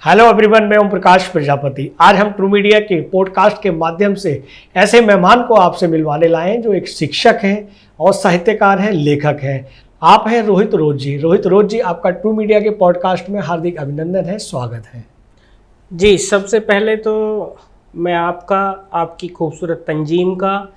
Hello everyone, मैं ओम प्रकाश प्रजापति। आज हम ट्रू मीडिया के पॉडकास्ट के माध्यम से ऐसे मेहमान को आपसे मिलवाने लाए हैं जो एक शिक्षक हैं और साहित्यकार हैं, लेखक हैं। आप हैं रोहित रोज जी। रोहित रोज जी, आपका ट्रू मीडिया के पॉडकास्ट में हार्दिक अभिनंदन है, स्वागत है। जी, सबसे पहले तो मैं आपकी खूबसूरत तंजीम का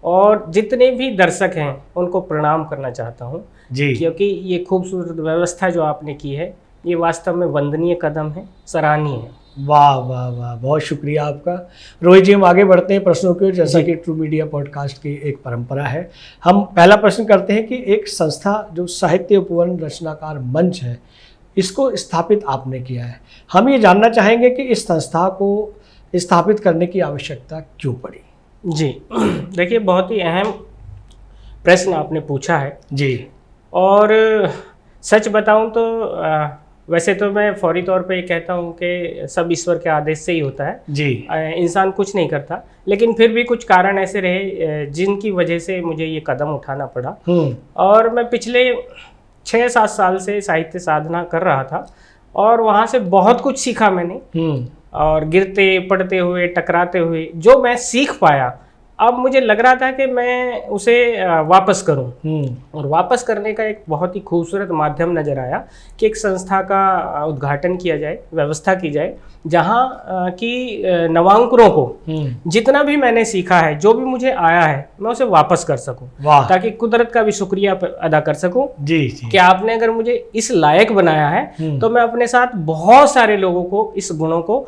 और जितने भी दर्शक हैं उनको प्रणाम करना चाहता हूँ जी, क्योंकि ये खूबसूरत व्यवस्था जो आपने की है ये वास्तव में वंदनीय कदम है, सराहनीय है। वाह वाह वाह, बहुत शुक्रिया आपका। रोहित जी, हम आगे बढ़ते हैं प्रश्नों की ओर। जैसा कि ट्रू मीडिया पॉडकास्ट की एक परंपरा है, हम पहला प्रश्न करते हैं कि एक संस्था जो साहित्य उपवन रचनाकार मंच है, इसको स्थापित आपने किया है। हम ये जानना चाहेंगे कि इस संस्था को स्थापित करने की आवश्यकता क्यों पड़ी। जी देखिए, बहुत ही अहम प्रश्न आपने पूछा है जी, और सच बताऊं तो वैसे तो मैं फौरी तौर पे ये कहता हूँ कि सब ईश्वर के आदेश से ही होता है। जी, इंसान कुछ नहीं करता, लेकिन फिर भी कुछ कारण ऐसे रहे जिनकी वजह से मुझे ये कदम उठाना पड़ा। और मैं पिछले 6-7 साल से साहित्य साधना कर रहा था और वहाँ से बहुत कुछ सीखा मैंने। और गिरते पड़ते हुए, टकराते हुए जो मैं सीख पाया, अब मुझे लग रहा था कि मैं उसे वापस करूं। और वापस करने का एक बहुत ही खूबसूरत माध्यम नज़र आया कि एक संस्था का उद्घाटन किया जाए, व्यवस्था की जाए जहां की नवांकुरों को जितना भी मैंने सीखा है, जो भी मुझे आया है, मैं उसे वापस कर सकूं, ताकि कुदरत का भी शुक्रिया अदा कर सकूं। जी, जी। कि आपने अगर मुझे इस लायक बनाया है तो मैं अपने साथ बहुत सारे लोगों को इस गुणों को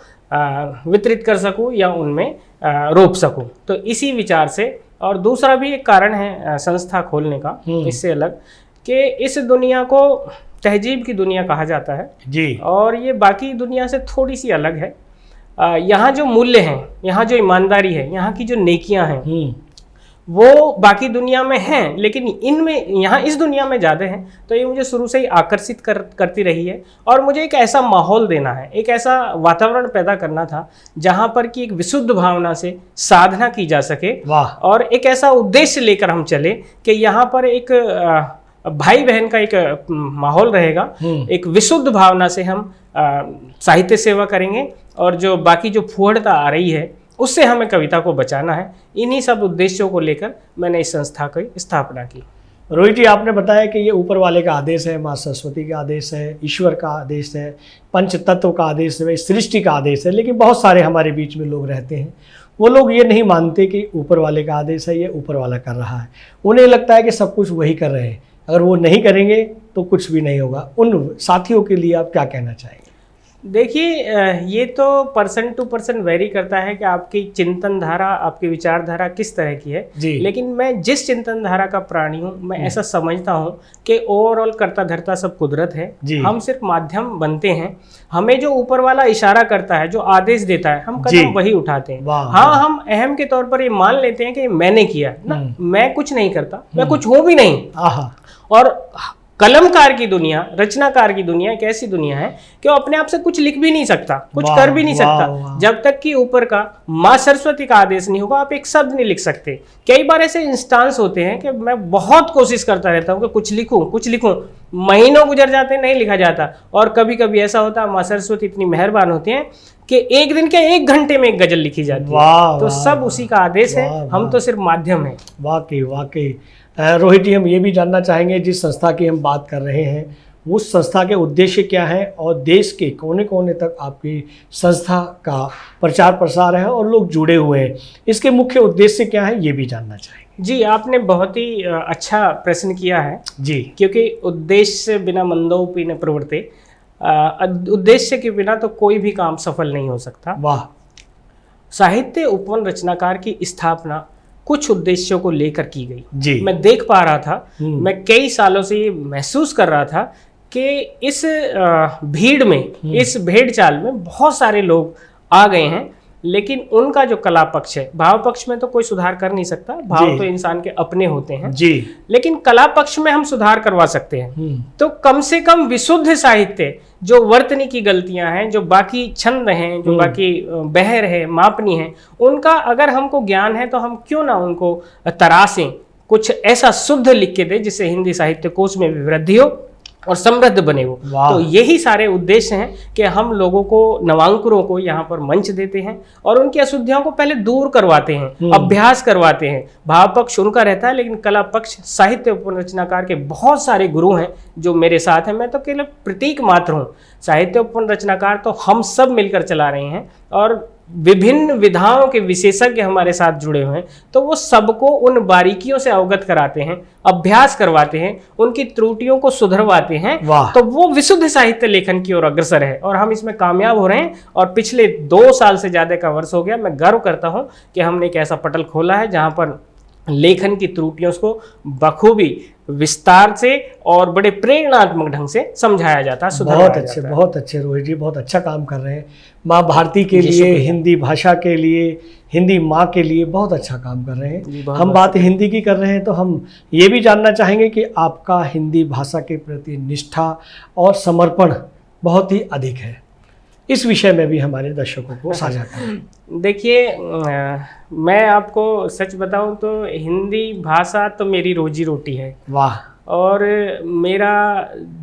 वितरित कर सकूं या उनमें रोप सकूं। तो इसी विचार से, और दूसरा भी एक कारण है संस्था खोलने का इससे अलग, कि इस दुनिया को तहजीब की दुनिया कहा जाता है जी, और ये बाकी दुनिया से थोड़ी सी अलग है। यहाँ जो मूल्य हैं, यहाँ जो ईमानदारी है, यहाँ की जो नेकियां हैं, वो बाकी दुनिया में हैं, लेकिन इनमें, यहाँ इस दुनिया में ज़्यादा हैं। तो ये मुझे शुरू से ही आकर्षित करती रही है और मुझे एक ऐसा माहौल देना है, एक ऐसा वातावरण पैदा करना था जहाँ पर कि एक विशुद्ध भावना से साधना की जा सके। और एक ऐसा उद्देश्य लेकर हम चले कि यहाँ पर एक भाई बहन का एक माहौल रहेगा, एक विशुद्ध भावना से हम साहित्य सेवा करेंगे और जो बाकी जो फुहड़ता आ रही है उससे हमें कविता को बचाना है। इन्हीं सब उद्देश्यों को लेकर मैंने इस संस्था की स्थापना की। रोहित जी, आपने बताया कि ये ऊपर वाले का आदेश है, माँ सरस्वती का आदेश है, ईश्वर का आदेश है, पंच तत्व का आदेश है, सृष्टि का आदेश है। लेकिन बहुत सारे हमारे बीच में लोग रहते हैं, वो लोग ये नहीं मानते कि ऊपर वाले का आदेश है, ये ऊपर वाला कर रहा है। उन्हें लगता है कि सब कुछ वही कर रहे हैं, अगर वो नहीं करेंगे तो कुछ भी नहीं होगा। उन साथियों के लिए आप क्या कहना चाहेंगे? देखिए, ये तो पर्सन टू पर्सन वेरी करता है कि आपकी चिंतन धारा, आपकी विचारधारा किस तरह की है। लेकिन मैं जिस चिंतन धारा का प्राणी हूँ, मैं ऐसा समझता हूँ कि ओवरऑल करता धरता सब कुदरत है। हम सिर्फ माध्यम बनते हैं। हमें जो ऊपर वाला इशारा करता है, जो आदेश देता है, हम कदम वही उठाते हैं। हाँ, हम अहम के तौर पर ये मान लेते हैं कि मैंने किया ना, मैं कुछ नहीं करता, मैं कुछ हूँ भी नहीं। और कलमकार की दुनिया, रचनाकार की दुनिया एक ऐसी दुनिया है कि वो अपने आप से कुछ लिख भी नहीं सकता, कुछ कर भी नहीं सकता, जब तक कि ऊपर का माँ सरस्वती का आदेश नहीं होगा। आप एक शब्द नहीं लिख सकते। कई बार ऐसे इंस्टांस होते हैं कि मैं बहुत कोशिश करता रहता हूँ कि कुछ लिखूं, महीनों गुजर जाते हैं, नहीं लिखा जाता। और कभी कभी ऐसा होता है, माँ सरस्वती इतनी मेहरबान होती हैं कि एक दिन के 1 घंटे में एक गजल लिखी जाती है। तो सब उसी का आदेश है, हम तो सिर्फ माध्यम है। वाकई रोहित जी, हम ये भी जानना चाहेंगे, जिस संस्था की हम बात कर रहे हैं, उस संस्था के उद्देश्य क्या है और देश के कोने कोने तक आपकी संस्था का प्रचार प्रसार है और लोग जुड़े हुए हैं, इसके मुख्य उद्देश्य क्या है, ये भी जानना चाहेंगे। जी, आपने बहुत ही अच्छा प्रश्न किया है जी, क्योंकि उद्देश्य बिना मंदोपि न प्रवृत्ते, उद्देश्य के बिना तो कोई भी काम सफल नहीं हो सकता। वाह। साहित्य उपवन रचनाकार की स्थापना कुछ उद्देश्यों को लेकर की गई। जी, मैं देख पा रहा था, मैं कई सालों से ये महसूस कर रहा था कि इस भीड़ में, इस भेड़ चाल में बहुत सारे लोग आ गए हैं, लेकिन उनका जो कला पक्ष है, भाव पक्ष में तो कोई सुधार कर नहीं सकता, भाव तो इंसान के अपने होते हैं जी, लेकिन कला पक्ष में हम सुधार करवा सकते हैं। तो कम से कम विशुद्ध साहित्य, जो वर्तनी की गलतियां हैं, जो बाकी छंद हैं, जो बाकी बहर है, मापनी है, उनका अगर हमको ज्ञान है तो हम क्यों ना उनको तरासें, कुछ ऐसा शुद्ध लिख के दे जिससे हिंदी साहित्य कोश में भी वृद्धि हो। और समृद्ध बने वो। तो यही सारे उद्देश्य हैं कि हम लोगों को, नवांकुरों को यहाँ पर मंच देते हैं और उनकी अशुद्धियों को पहले दूर करवाते हैं, अभ्यास करवाते हैं। भाव पक्ष उनका रहता है, लेकिन कला पक्ष साहित्य उपरचनाकार के बहुत सारे गुरु हैं जो मेरे साथ हैं। मैं तो केवल प्रतीक मात्र हूँ। साहित्य उपरचनाकार तो हम सब मिलकर चला रहे हैं और विभिन्न विधाओं के विशेषज्ञ हमारे साथ जुड़े हुए हैं। तो वो सबको उन बारीकियों से अवगत कराते हैं, अभ्यास करवाते हैं, उनकी त्रुटियों को सुधरवाते हैं। तो वो विशुद्ध साहित्य लेखन की ओर अग्रसर है और हम इसमें कामयाब हो रहे हैं। और पिछले 2 साल से ज़्यादा का वर्ष हो गया, मैं गर्व करता हूँ कि हमने एक ऐसा पटल खोला है जहाँ पर लेखन की त्रुटियों को बखूबी विस्तार से और बड़े प्रेरणात्मक ढंग से समझाया जाता है। बहुत अच्छे रोहित जी, बहुत अच्छा काम कर रहे हैं। माँ भारती के लिए, हिंदी भाषा के लिए, हिंदी माँ के लिए बहुत अच्छा काम कर रहे हैं। हम बात हिंदी की कर रहे हैं तो हम ये भी जानना चाहेंगे कि आपका हिंदी भाषा के प्रति निष्ठा और समर्पण बहुत ही अधिक है। इस विषय में भी हमारे दर्शकों को साझा करें। देखिए, मैं आपको सच बताऊं तो हिंदी भाषा तो मेरी रोजी रोटी है। वाह। और मेरा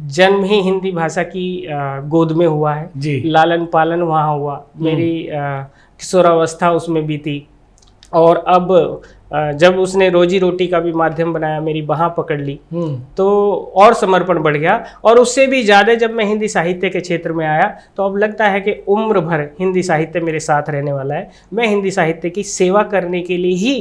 जन्म ही हिंदी भाषा की गोद में हुआ है जी। लालन पालन वहाँ हुआ, मेरी किशोरावस्था उसमें बीती। और अब जब उसने रोजी रोटी का भी माध्यम बनाया, मेरी बाह पकड़ ली, तो और समर्पण बढ़ गया। और उससे भी ज़्यादा जब मैं हिंदी साहित्य के क्षेत्र में आया तो अब लगता है कि उम्र भर हिंदी साहित्य मेरे साथ रहने वाला है। मैं हिंदी साहित्य की सेवा करने के लिए ही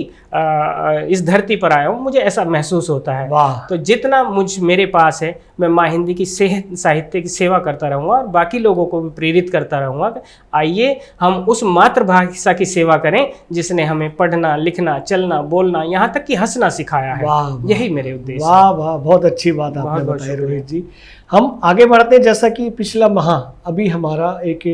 इस धरती पर आया हूँ, मुझे ऐसा महसूस होता है। तो जितना मेरे पास है, मैं माँ हिंदी की साहित्य की सेवा करता रहूँगा और बाकी लोगों को भी प्रेरित करता रहूँगा। आइए हम उस मातृभाषा की सेवा करें जिसने हमें पढ़ना, लिखना, चलना, बोलना, यहाँ तक कि हंसना सिखाया है। यही मेरे उद्देश्य। वाह वाह, बहुत अच्छी बात आपने बताई रोहित जी। हम आगे बढ़ते हैं। जैसा कि पिछला माह अभी हमारा एक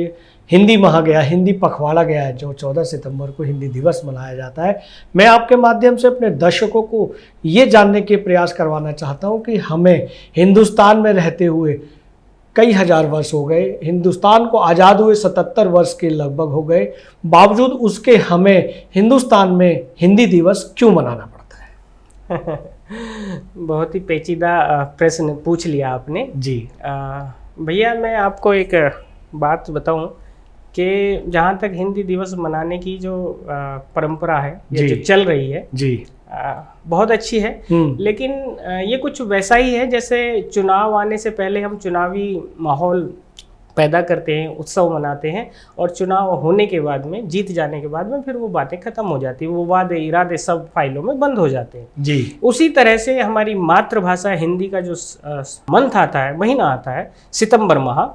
हिंदी माह गया, हिंदी पखवाड़ा गया है, जो 14 सितंबर को हिंदी दिवस मनाया जाता है। मैं आपके माध्यम से अपने दर्शकों को ये जानने के प्रयास करवाना चाहता हूँ कि हमें हिंदुस्तान में रहते हुए कई हजार वर्ष हो गए, हिंदुस्तान को आज़ाद हुए 77 वर्ष के लगभग हो गए, बावजूद उसके हमें हिंदुस्तान में हिंदी दिवस क्यों मनाना पड़ता है? बहुत ही पेचीदा प्रश्न पूछ लिया आपने जी। भैया, मैं आपको एक बात बताऊं कि जहाँ तक हिंदी दिवस मनाने की जो परंपरा है, ये जो चल रही है जी, बहुत अच्छी है। लेकिन ये कुछ वैसा ही है जैसे चुनाव आने से पहले हम चुनावी माहौल पैदा करते हैं, उत्सव मनाते हैं, और चुनाव होने के बाद में, जीत जाने के बाद में फिर वो बातें खत्म हो जाती हैं, वो वादे इरादे सब फाइलों में बंद हो जाते हैं जी। उसी तरह से हमारी मातृभाषा हिंदी का जो मंथ आता है, महीना आता है, सितंबर माह,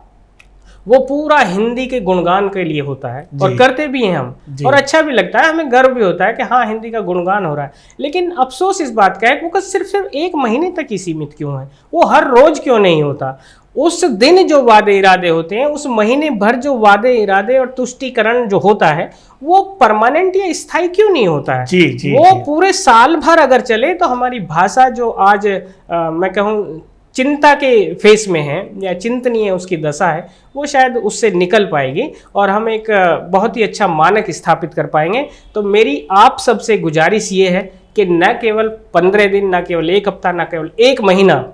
वो पूरा हिंदी के गुणगान के लिए होता है और करते भी हैं हम, और अच्छा भी लगता है, हमें गर्व भी होता है कि हाँ हिंदी का गुणगान हो रहा है। लेकिन अफसोस इस बात का है कि वो सिर्फ 1 महीने तक ही सीमित क्यों है, वो हर रोज क्यों नहीं होता। उस दिन जो वादे इरादे होते हैं, उस महीने भर जो वादे इरादे और तुष्टीकरण जो होता है, वो परमानेंट या स्थायी क्यों नहीं होता है? वो पूरे साल भर अगर चले तो हमारी भाषा जो आज मैं कहूँ चिंता के फेस में है या चिंतनीय उसकी दशा है, वो शायद उससे निकल पाएगी और हम एक बहुत ही अच्छा मानक स्थापित कर पाएंगे। तो मेरी आप सबसे गुजारिश ये है कि न केवल 15 दिन, न केवल 1 हफ्ता, न केवल 1 महीना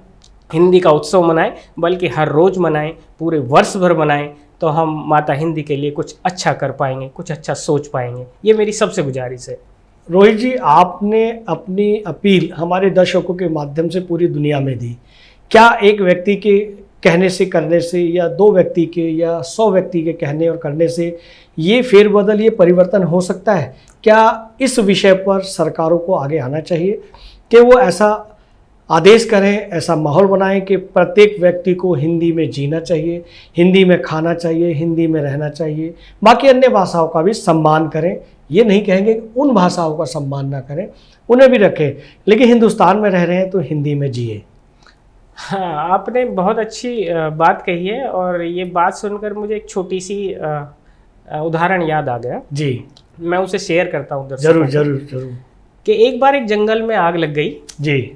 हिंदी का उत्सव मनाएं, बल्कि हर रोज़ मनाएं, पूरे वर्ष भर मनाएं, तो हम माता हिंदी के लिए कुछ अच्छा कर पाएंगे, कुछ अच्छा सोच पाएंगे। ये मेरी सबसे गुजारिश है। रोहित जी, आपने अपनी अपील हमारे दर्शकों के माध्यम से पूरी दुनिया में दी। क्या एक व्यक्ति के कहने से, करने से, या 2 व्यक्ति के या 100 व्यक्ति के कहने और करने से ये फेरबदल, ये परिवर्तन हो सकता है? क्या इस विषय पर सरकारों को आगे आना चाहिए कि वो ऐसा आदेश करें, ऐसा माहौल बनाएं कि प्रत्येक व्यक्ति को हिंदी में जीना चाहिए, हिंदी में खाना चाहिए, हिंदी में रहना चाहिए, बाकी अन्य भाषाओं का भी सम्मान करें? ये नहीं कहेंगे कि उन भाषाओं का सम्मान ना करें, उन्हें भी रखें, लेकिन हिंदुस्तान में रह रहे हैं तो हिंदी में जिए। हाँ, आपने बहुत अच्छी बात कही है, और ये बात सुनकर मुझे एक छोटी सी उदाहरण याद आ गया जी। मैं उसे शेयर करता हूँ दर्शकों। जरूर जरूर जरूर। कि एक बार एक जंगल में आग लग गई जी,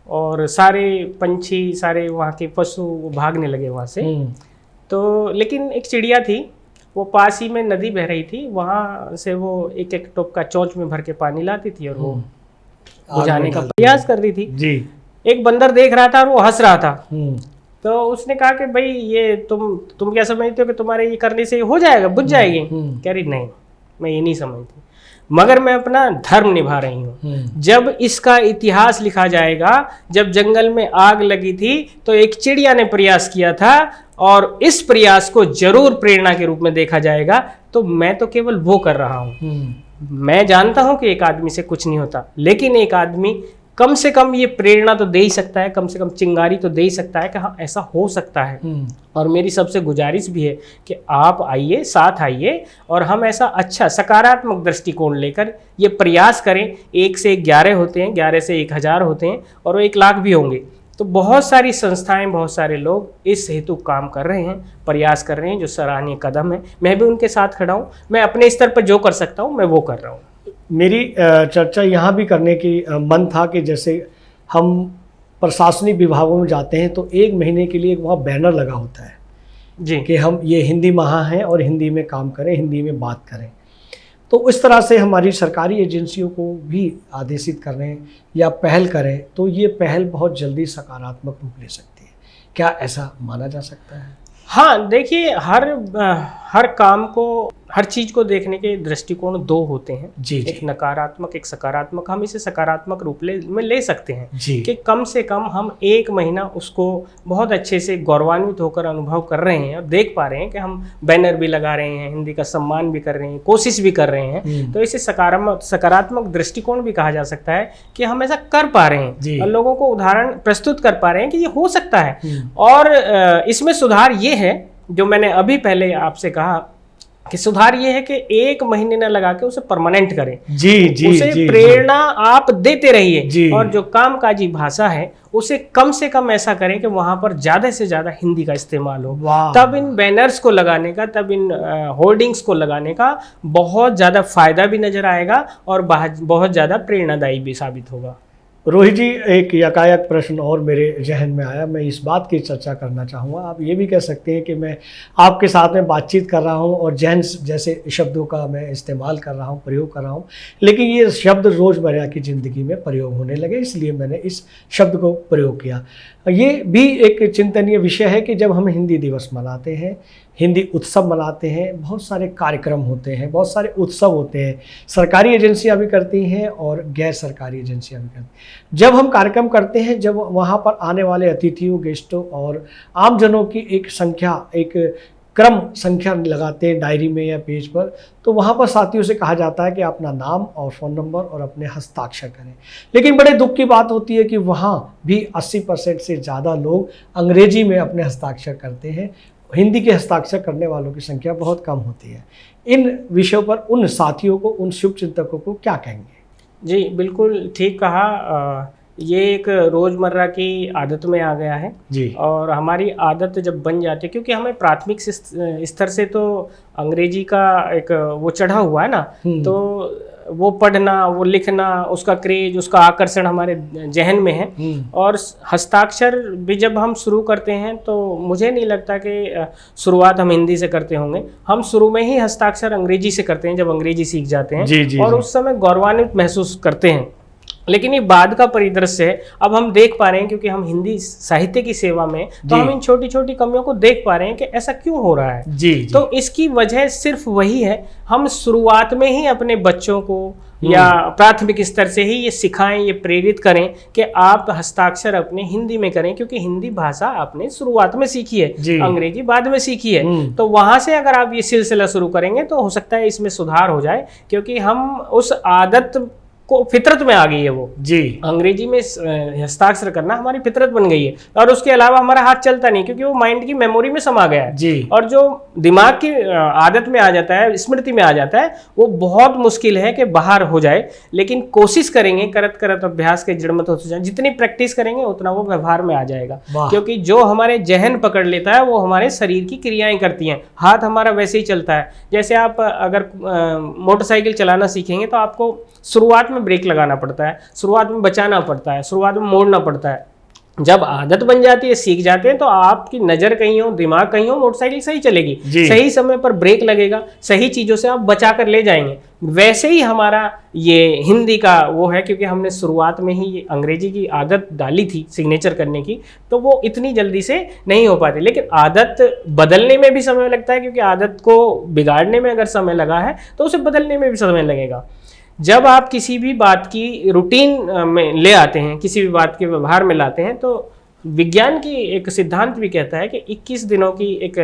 और सारे पंछी, सारे वहाँ के पशु भागने लगे वहाँ से। तो लेकिन एक चिड़िया थी, वो पास ही में नदी बह रही थी, वहाँ से वो एक टोपका चोंच में भर के पानी लाती थी और वो बुझाने का प्रयास कर रही थी जी। एक बंदर देख रहा था और वो हंस रहा था तो उसने कहा कि भाई ये तुम क्या समझते हो कि तुम्हारे ये करने से हो जाएगा, बुझ जाएगी? कह रही नहीं, मैं ये नहीं समझती, मगर मैं अपना धर्म निभा रही हूँ। जब इसका इतिहास लिखा जाएगा, जब जंगल में आग लगी थी तो एक चिड़िया ने प्रयास किया था और इस प्रयास को जरूर प्रेरणा के रूप में देखा जाएगा, तो मैं तो केवल वो कर रहा हूँ। मैं जानता हूँ कि एक आदमी से कुछ नहीं होता, लेकिन एक आदमी कम से कम ये प्रेरणा तो दे ही सकता है, कम से कम चिंगारी तो दे ही सकता है कि हाँ ऐसा हो सकता है। और मेरी सबसे गुजारिश भी है कि आप आइए, साथ आइए और हम ऐसा अच्छा सकारात्मक दृष्टिकोण लेकर ये प्रयास करें। 1 से 11 होते हैं, 11 से 1000 होते हैं और वो 1 लाख भी होंगे। तो बहुत सारी संस्थाएं, बहुत सारे लोग इस हेतु काम कर रहे हैं, प्रयास कर रहे हैं, जो सराहनीय कदम है। मैं भी उनके साथ खड़ा हूँ, मैं अपने स्तर पर जो कर सकता हूँ मैं वो कर रहा हूँ। मेरी चर्चा यहाँ भी करने की मन था कि जैसे हम प्रशासनिक विभागों में जाते हैं तो 1 महीने के लिए वहाँ बैनर लगा होता है जी कि हम ये हिंदी माह हैं और हिंदी में काम करें, हिंदी में बात करें। तो इस तरह से हमारी सरकारी एजेंसियों को भी आदेशित करें या पहल करें तो ये पहल बहुत जल्दी सकारात्मक रूप ले सकती है। क्या ऐसा माना जा सकता है? हाँ, देखिए हर काम को, हर चीज को देखने के दृष्टिकोण 2 होते हैं। जी, एक नकारात्मक, एक सकारात्मक। हम इसे सकारात्मक रूप में ले सकते हैं जी। कि कम से कम हम 1 महीना उसको बहुत अच्छे से गौरवान्वित होकर अनुभव कर रहे हैं और देख पा रहे हैं कि हम बैनर भी लगा रहे हैं, हिंदी का सम्मान भी कर रहे हैं, कोशिश भी कर रहे हैं। तो इसे सकारात्मक दृष्टिकोण भी कहा जा सकता है कि हम ऐसा कर पा रहे हैं और लोगों को उदाहरण प्रस्तुत कर पा रहे हैं कि ये हो सकता है। और इसमें सुधार ये है, जो मैंने अभी पहले आपसे कहा कि सुधार ये है कि 1 महीने न लगा के उसे परमानेंट करें। जी, उसे प्रेरणा आप देते रहिए और जो कामकाजी भाषा है उसे कम से कम ऐसा करें कि वहां पर ज्यादा से ज्यादा हिंदी का इस्तेमाल हो। तब इन बैनर्स को लगाने का, तब इन होर्डिंग्स को लगाने का बहुत ज्यादा फायदा भी नजर आएगा और बहुत ज्यादा प्रेरणादायी भी साबित होगा। रोहित जी, एक यकायक प्रश्न और मेरे जहन में आया, मैं इस बात की चर्चा करना चाहूँगा। आप ये भी कह सकते हैं कि मैं आपके साथ में बातचीत कर रहा हूँ और जैन जैसे शब्दों का मैं इस्तेमाल कर रहा हूँ, प्रयोग कर रहा हूँ, लेकिन ये शब्द रोज़मर्रा की ज़िंदगी में प्रयोग होने लगे, इसलिए मैंने इस शब्द को प्रयोग किया। ये भी एक चिंतनीय विषय है कि जब हम हिंदी दिवस मनाते हैं, हिंदी उत्सव मनाते हैं, बहुत सारे कार्यक्रम होते हैं, बहुत सारे उत्सव होते हैं, सरकारी एजेंसियां भी करती हैं और गैर सरकारी एजेंसियां भी करती हैं। जब हम कार्यक्रम करते हैं, जब वहाँ पर आने वाले अतिथियों, गेस्टों और आमजनों की एक संख्या, एक क्रम संख्या लगाते हैं डायरी में या पेज पर, तो वहाँ पर साथियों से कहा जाता है कि अपना नाम और फ़ोन नंबर और अपने हस्ताक्षर करें। लेकिन बड़े दुख की बात होती है कि वहाँ भी 80% से ज़्यादा लोग अंग्रेजी में अपने हस्ताक्षर करते हैं, हिंदी के हस्ताक्षर करने वालों की संख्या बहुत कम होती है। इन विषयों पर उन साथियों को, उन शुभचिंतकों को क्या कहेंगे? जी, बिल्कुल ठीक कहा। ये एक रोज़मर्रा की आदत में आ गया है जी। और हमारी आदत जब बन जाती है, क्योंकि हमें प्राथमिक स्तर से तो अंग्रेजी का एक वो चढ़ा हुआ है ना, तो वो पढ़ना, वो लिखना, उसका क्रेज, उसका आकर्षण हमारे जहन में है। और हस्ताक्षर भी जब हम शुरू करते हैं तो मुझे नहीं लगता कि शुरुआत हम हिंदी से करते होंगे। हम शुरू में ही हस्ताक्षर अंग्रेजी से करते हैं, जब अंग्रेजी सीख जाते हैं। जी, और उस समय गौरवान्वित महसूस करते हैं। लेकिन ये बाद का परिदृश्य है। अब हम देख पा रहे हैं, क्योंकि हम हिंदी साहित्य की सेवा में, तो हम इन छोटी छोटी कमियों को देख पा रहे हैं कि ऐसा क्यों हो रहा है। जी। तो इसकी वजह सिर्फ वही है, हम शुरुआत में ही अपने बच्चों को या प्राथमिक स्तर से ही ये सिखाएं, ये प्रेरित करें कि आप हस्ताक्षर अपने हिंदी में करें, क्योंकि हिंदी भाषा आपने शुरुआत में सीखी है, अंग्रेजी बाद में सीखी है। तो वहां से अगर आप ये सिलसिला शुरू करेंगे तो हो सकता है इसमें सुधार हो जाए, क्योंकि हम उस आदत को, फितरत में आ गई है वो। जी। अंग्रेजी में हस्ताक्षर करना हमारी फितरत बन गई है और उसके अलावा हमारा हाथ चलता नहीं, क्योंकि वो माइंड की मेमोरी में समा गया है। जी। और जो दिमाग की आदत में आ जाता है, स्मृति में आ जाता है, वो बहुत मुश्किल है कि बाहर हो जाए। लेकिन कोशिश करेंगे, करत करत अभ्यास के जड़मत होते जाए, जितनी प्रैक्टिस करेंगे उतना वो व्यवहार में आ जाएगा। क्योंकि जो हमारे जहन पकड़ लेता है वो हमारे शरीर की क्रियाएं करती हैं। हाथ हमारा वैसे ही चलता है। जैसे आप अगर मोटरसाइकिल चलाना सीखेंगे तो आपको शुरुआत में ब्रेक लगाना पड़ता है, शुरुआत में बचाना पड़ता है, शुरुआत में मोड़ना पड़ता है। जब आदत बन जाती है, सीख जाते हैं, तो आपकी नज़र कहीं हो, दिमाग कहीं हो, मोटरसाइकिल सही चलेगी, सही समय पर ब्रेक लगेगा, सही चीज़ों से आप बचा कर ले जाएंगे। वैसे ही हमारा ये हिंदी का वो है, क्योंकि हमने शुरुआत में ही अंग्रेजी की आदत डाली थी सिग्नेचर करने की, तो वो इतनी जल्दी से नहीं हो पाती। लेकिन आदत बदलने में भी समय लगता है, क्योंकि आदत को बिगाड़ने में अगर समय लगा है तो उसे बदलने में भी समय लगेगा। जब आप किसी भी बात की रूटीन में ले आते हैं, किसी भी बात के व्यवहार में लाते हैं, तो विज्ञान की एक सिद्धांत भी कहता है कि 21 दिनों की एक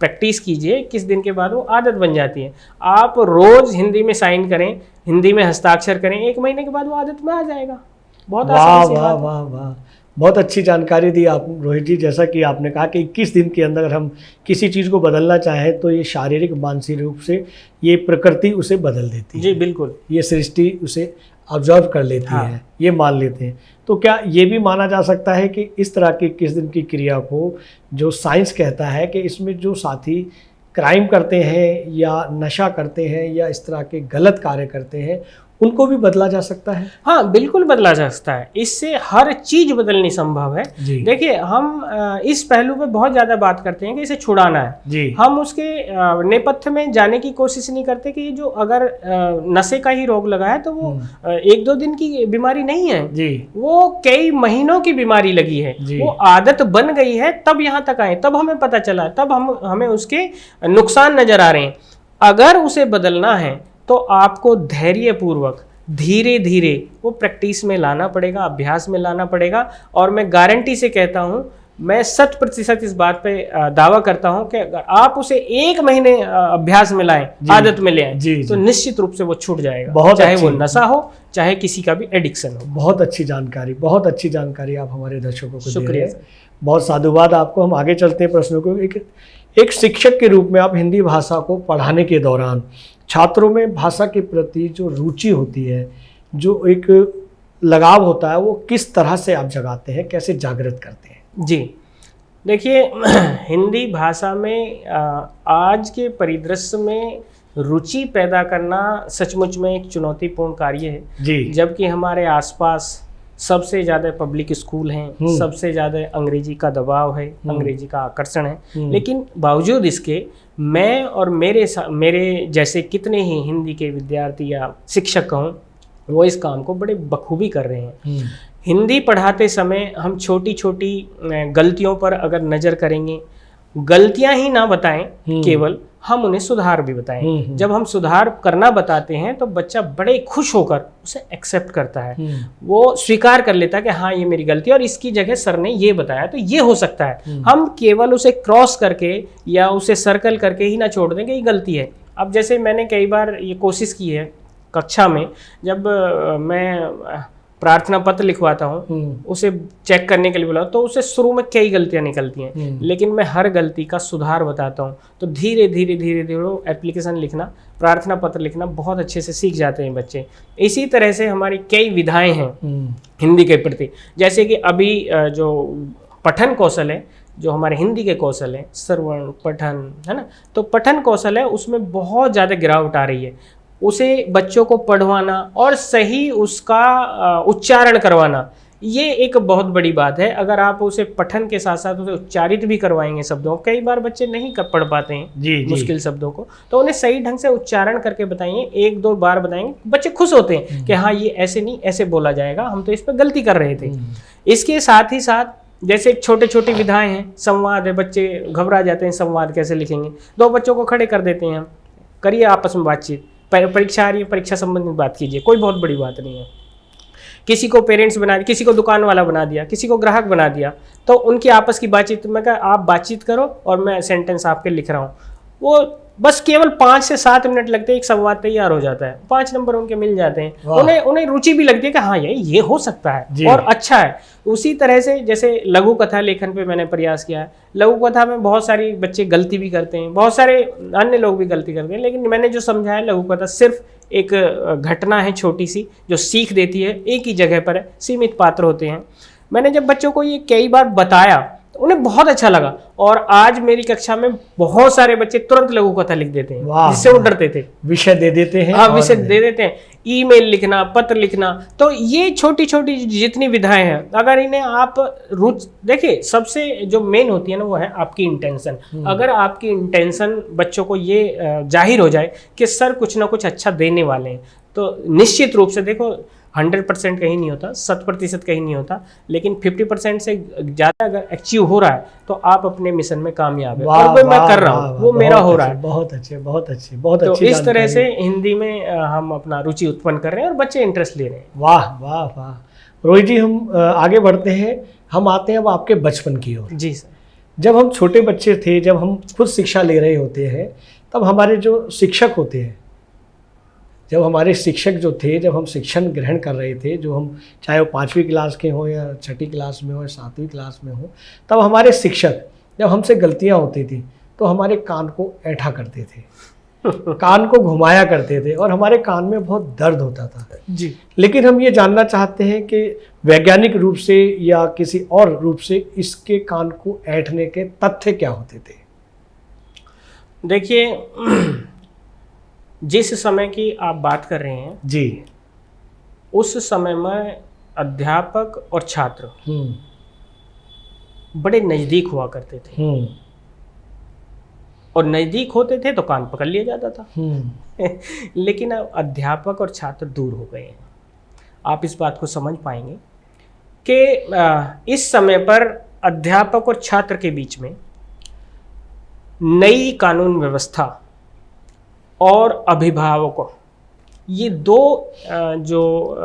प्रैक्टिस कीजिए, 21 दिन के बाद वो आदत बन जाती है। आप रोज़ हिंदी में साइन करें, हिंदी में हस्ताक्षर करें, 1 महीने के बाद वो आदत में आ जाएगा। बहुत आसान सी बात है। वाह वाह वाह, बहुत अच्छी जानकारी दी आप रोहित जी। जैसा कि आपने कहा कि 21 दिन के अंदर हम किसी चीज़ को बदलना चाहें तो ये शारीरिक मानसिक रूप से ये प्रकृति उसे बदल देती है। जी बिल्कुल, ये सृष्टि उसे ऑब्जर्व कर लेती है, ये मान लेते हैं। तो क्या ये भी माना जा सकता है कि इस तरह की 21 दिन की क्रिया को जो साइंस कहता है कि इसमें जो साथी क्राइम करते हैं या नशा करते हैं या इस तरह के गलत कार्य करते हैं उनको भी बदला जा सकता है? हाँ बिल्कुल बदला जा सकता है, इससे हर चीज बदलनी संभव है। देखिए, हम इस पहलू पे बहुत ज्यादा बात करते हैं कि इसे छुड़ाना है जी। हम उसके नेपथ्य में जाने की कोशिश नहीं करते कि जो अगर नशे का ही रोग लगा है तो वो 1-2 दिन की बीमारी नहीं है जी, वो कई महीनों की बीमारी लगी है, वो आदत बन गई है, तब यहाँ तक आए, तब हमें पता चला, तब हमें उसके नुकसान नजर आ रहे हैं। अगर उसे बदलना है तो आपको धैर्यपूर्वक धीरे धीरे वो प्रैक्टिस में लाना पड़ेगा, अभ्यास में लाना पड़ेगा। और मैं गारंटी से कहता हूँ, मैं 100% इस बात पे दावा करता हूँ कि अगर आप उसे 1 महीने अभ्यास में लाएं, आदत में ले आएं, तो निश्चित रूप से वो छूट जाएगा, चाहे वो नशा हो, चाहे किसी का भी एडिक्शन हो। बहुत अच्छी जानकारी, बहुत अच्छी जानकारी आप हमारे दर्शकों को शुक्रिया, बहुत साधुवाद आपको। हम आगे चलते हैं प्रश्नों को। एक शिक्षक के रूप में आप हिंदी भाषा को पढ़ाने के दौरान छात्रों में भाषा के प्रति जो रुचि होती है, जो एक लगाव होता है, वो किस तरह से आप जगाते हैं, कैसे जागृत करते हैं? जी देखिए, हिंदी भाषा में आज के परिदृश्य में रुचि पैदा करना सचमुच में एक चुनौतीपूर्ण कार्य है जी। जबकि हमारे आसपास सबसे ज़्यादा पब्लिक स्कूल हैं, सबसे ज़्यादा अंग्रेजी का दबाव है, अंग्रेजी का आकर्षण है, लेकिन बावजूद इसके मैं और मेरे जैसे कितने ही हिंदी के विद्यार्थी या शिक्षक हों, वो इस काम को बड़े बखूबी कर रहे हैं। हिंदी पढ़ाते समय हम छोटी छोटी गलतियों पर अगर नज़र करेंगे, गलतियां ही ना बताएं केवल, हम उन्हें सुधार भी बताएं। जब हम सुधार करना बताते हैं तो बच्चा बड़े खुश होकर उसे एक्सेप्ट करता है, वो स्वीकार कर लेता है कि हाँ ये मेरी गलती है और इसकी जगह सर ने ये बताया तो ये हो सकता है। हम केवल उसे क्रॉस करके या उसे सर्कल करके ही ना छोड़ दें कि ये गलती है। अब जैसे मैंने कई बार ये कोशिश की है कक्षा में, जब मैं प्रार्थना पत्र लिखवाता हूँ, उसे चेक करने के लिए बुलाओ तो उसे शुरू में कई गलतियाँ निकलती हैं, लेकिन मैं हर गलती का सुधार बताता हूँ। तो धीरे धीरे धीरे धीरे वो एप्लीकेशन लिखना, प्रार्थना पत्र लिखना बहुत अच्छे से सीख जाते हैं बच्चे। इसी तरह से हमारी कई विधाएं हैं हिंदी के प्रति, जैसे कि अभी जो पठन कौशल है, जो हमारे हिंदी के कौशल हैं, श्रवण पठन है ना, तो पठन कौशल है उसमें बहुत ज़्यादा गिरावट आ रही है। उसे बच्चों को पढ़वाना और सही उसका उच्चारण करवाना, ये एक बहुत बड़ी बात है। अगर आप उसे पठन के साथ साथ उसे उच्चारित भी करवाएंगे शब्दों, कई बार बच्चे नहीं पढ़ पाते हैं मुश्किल शब्दों को, तो उन्हें सही ढंग से उच्चारण करके बताएंगे, 1-2 बार बताएंगे, बच्चे खुश होते हैं कि हाँ ये ऐसे नहीं ऐसे बोला जाएगा, हम तो इस पर गलती कर रहे थे। इसके साथ ही साथ जैसे छोटे छोटी विधाएं हैं, संवाद है, बच्चे घबरा जाते हैं, संवाद कैसे लिखेंगे, 2 बच्चों को खड़े कर देते हैं, हम करिए आपस में बातचीत, परीक्षा आ रही है, परीक्षा संबंधित बात कीजिए, कोई बहुत बड़ी बात नहीं है। किसी को पेरेंट्स बना दिया, किसी को दुकान वाला बना दिया, किसी को ग्राहक बना दिया, तो उनकी आपस की बातचीत में कहा आप बातचीत करो और मैं सेंटेंस आपके लिख रहा हूँ। वो बस केवल 5 से 7 मिनट लगते हैं, एक संवाद तैयार हो जाता है, 5 नंबर उनके मिल जाते हैं। उन्हें रुचि भी लगती है कि हाँ ये हो सकता है और अच्छा है। उसी तरह से जैसे लघु कथा लेखन पे मैंने प्रयास किया है, लघु कथा में बहुत सारी बच्चे गलती भी करते हैं, बहुत सारे अन्य लोग भी गलती करते हैं, लेकिन मैंने जो समझा है लघु कथा सिर्फ एक घटना है छोटी सी जो सीख देती है, एक ही जगह पर है, सीमित पात्र होते हैं। मैंने जब बच्चों को ये कई बार बताया उन्हें बहुत अच्छा लगा। और आज मेरी कक्षा में बहुत सारे बच्चे तुरंत लघु कथा लिख देते हैं, जिससे वो डरते थे। विषय दे देते हैं। हाँ, विषय दे देते हैं, ईमेल लिखना, पत्र लिखना। तो ये छोटी छोटी जितनी विधाएं हैं, अगर इन्हें आप देखिए, सबसे जो मेन होती है ना, वो है आपकी इंटेंशन। अगर आपकी इंटेंशन बच्चों को ये जाहिर हो जाए कि सर कुछ ना कुछ अच्छा देने वाले हैं, तो निश्चित रूप से देखो 100% कहीं नहीं होता, 100% कहीं नहीं होता, लेकिन 50% से ज़्यादा अगर अचीव हो रहा है तो आप अपने मिशन में कामयाब है। और वो मैं कर रहा हूँ, वो मेरा हो रहा है। बहुत अच्छे, बहुत अच्छे, बहुत अच्छी। तो इस तरह से हिंदी में हम अपना रुचि उत्पन्न कर रहे हैं और बच्चे इंटरेस्ट ले रहे हैं। वाह वाह वाह। रोहित जी, हम आगे बढ़ते हैं, हम आते हैं अब आपके बचपन की ओर। जी सर। जब हम छोटे बच्चे थे, जब हम खुद शिक्षा ले रहे होते हैं, तब हमारे जो शिक्षक होते हैं, जब हमारे शिक्षक जो थे, जब हम शिक्षण ग्रहण कर रहे थे, जो हम चाहे वो 5वीं क्लास के हों या 6ठी क्लास में हो या 7वीं क्लास में हो, तब हमारे शिक्षक जब हमसे गलतियां होती थी तो हमारे कान को ऐंठा करते थे, कान को घुमाया करते थे, और हमारे कान में बहुत दर्द होता था जी। लेकिन हम ये जानना चाहते हैं कि वैज्ञानिक रूप से या किसी और रूप से इसके कान को ऐंठने के तथ्य क्या होते थे? देखिए, जिस समय की आप बात कर रहे हैं जी, उस समय में अध्यापक और छात्र बड़े नज़दीक हुआ करते थे, और नज़दीक होते थे तो कान पकड़ लिया जाता था। लेकिन अब अध्यापक और छात्र दूर हो गए हैं। आप इस बात को समझ पाएंगे कि इस समय पर अध्यापक और छात्र के बीच में नई कानून व्यवस्था और अभिभावकों, ये दो जो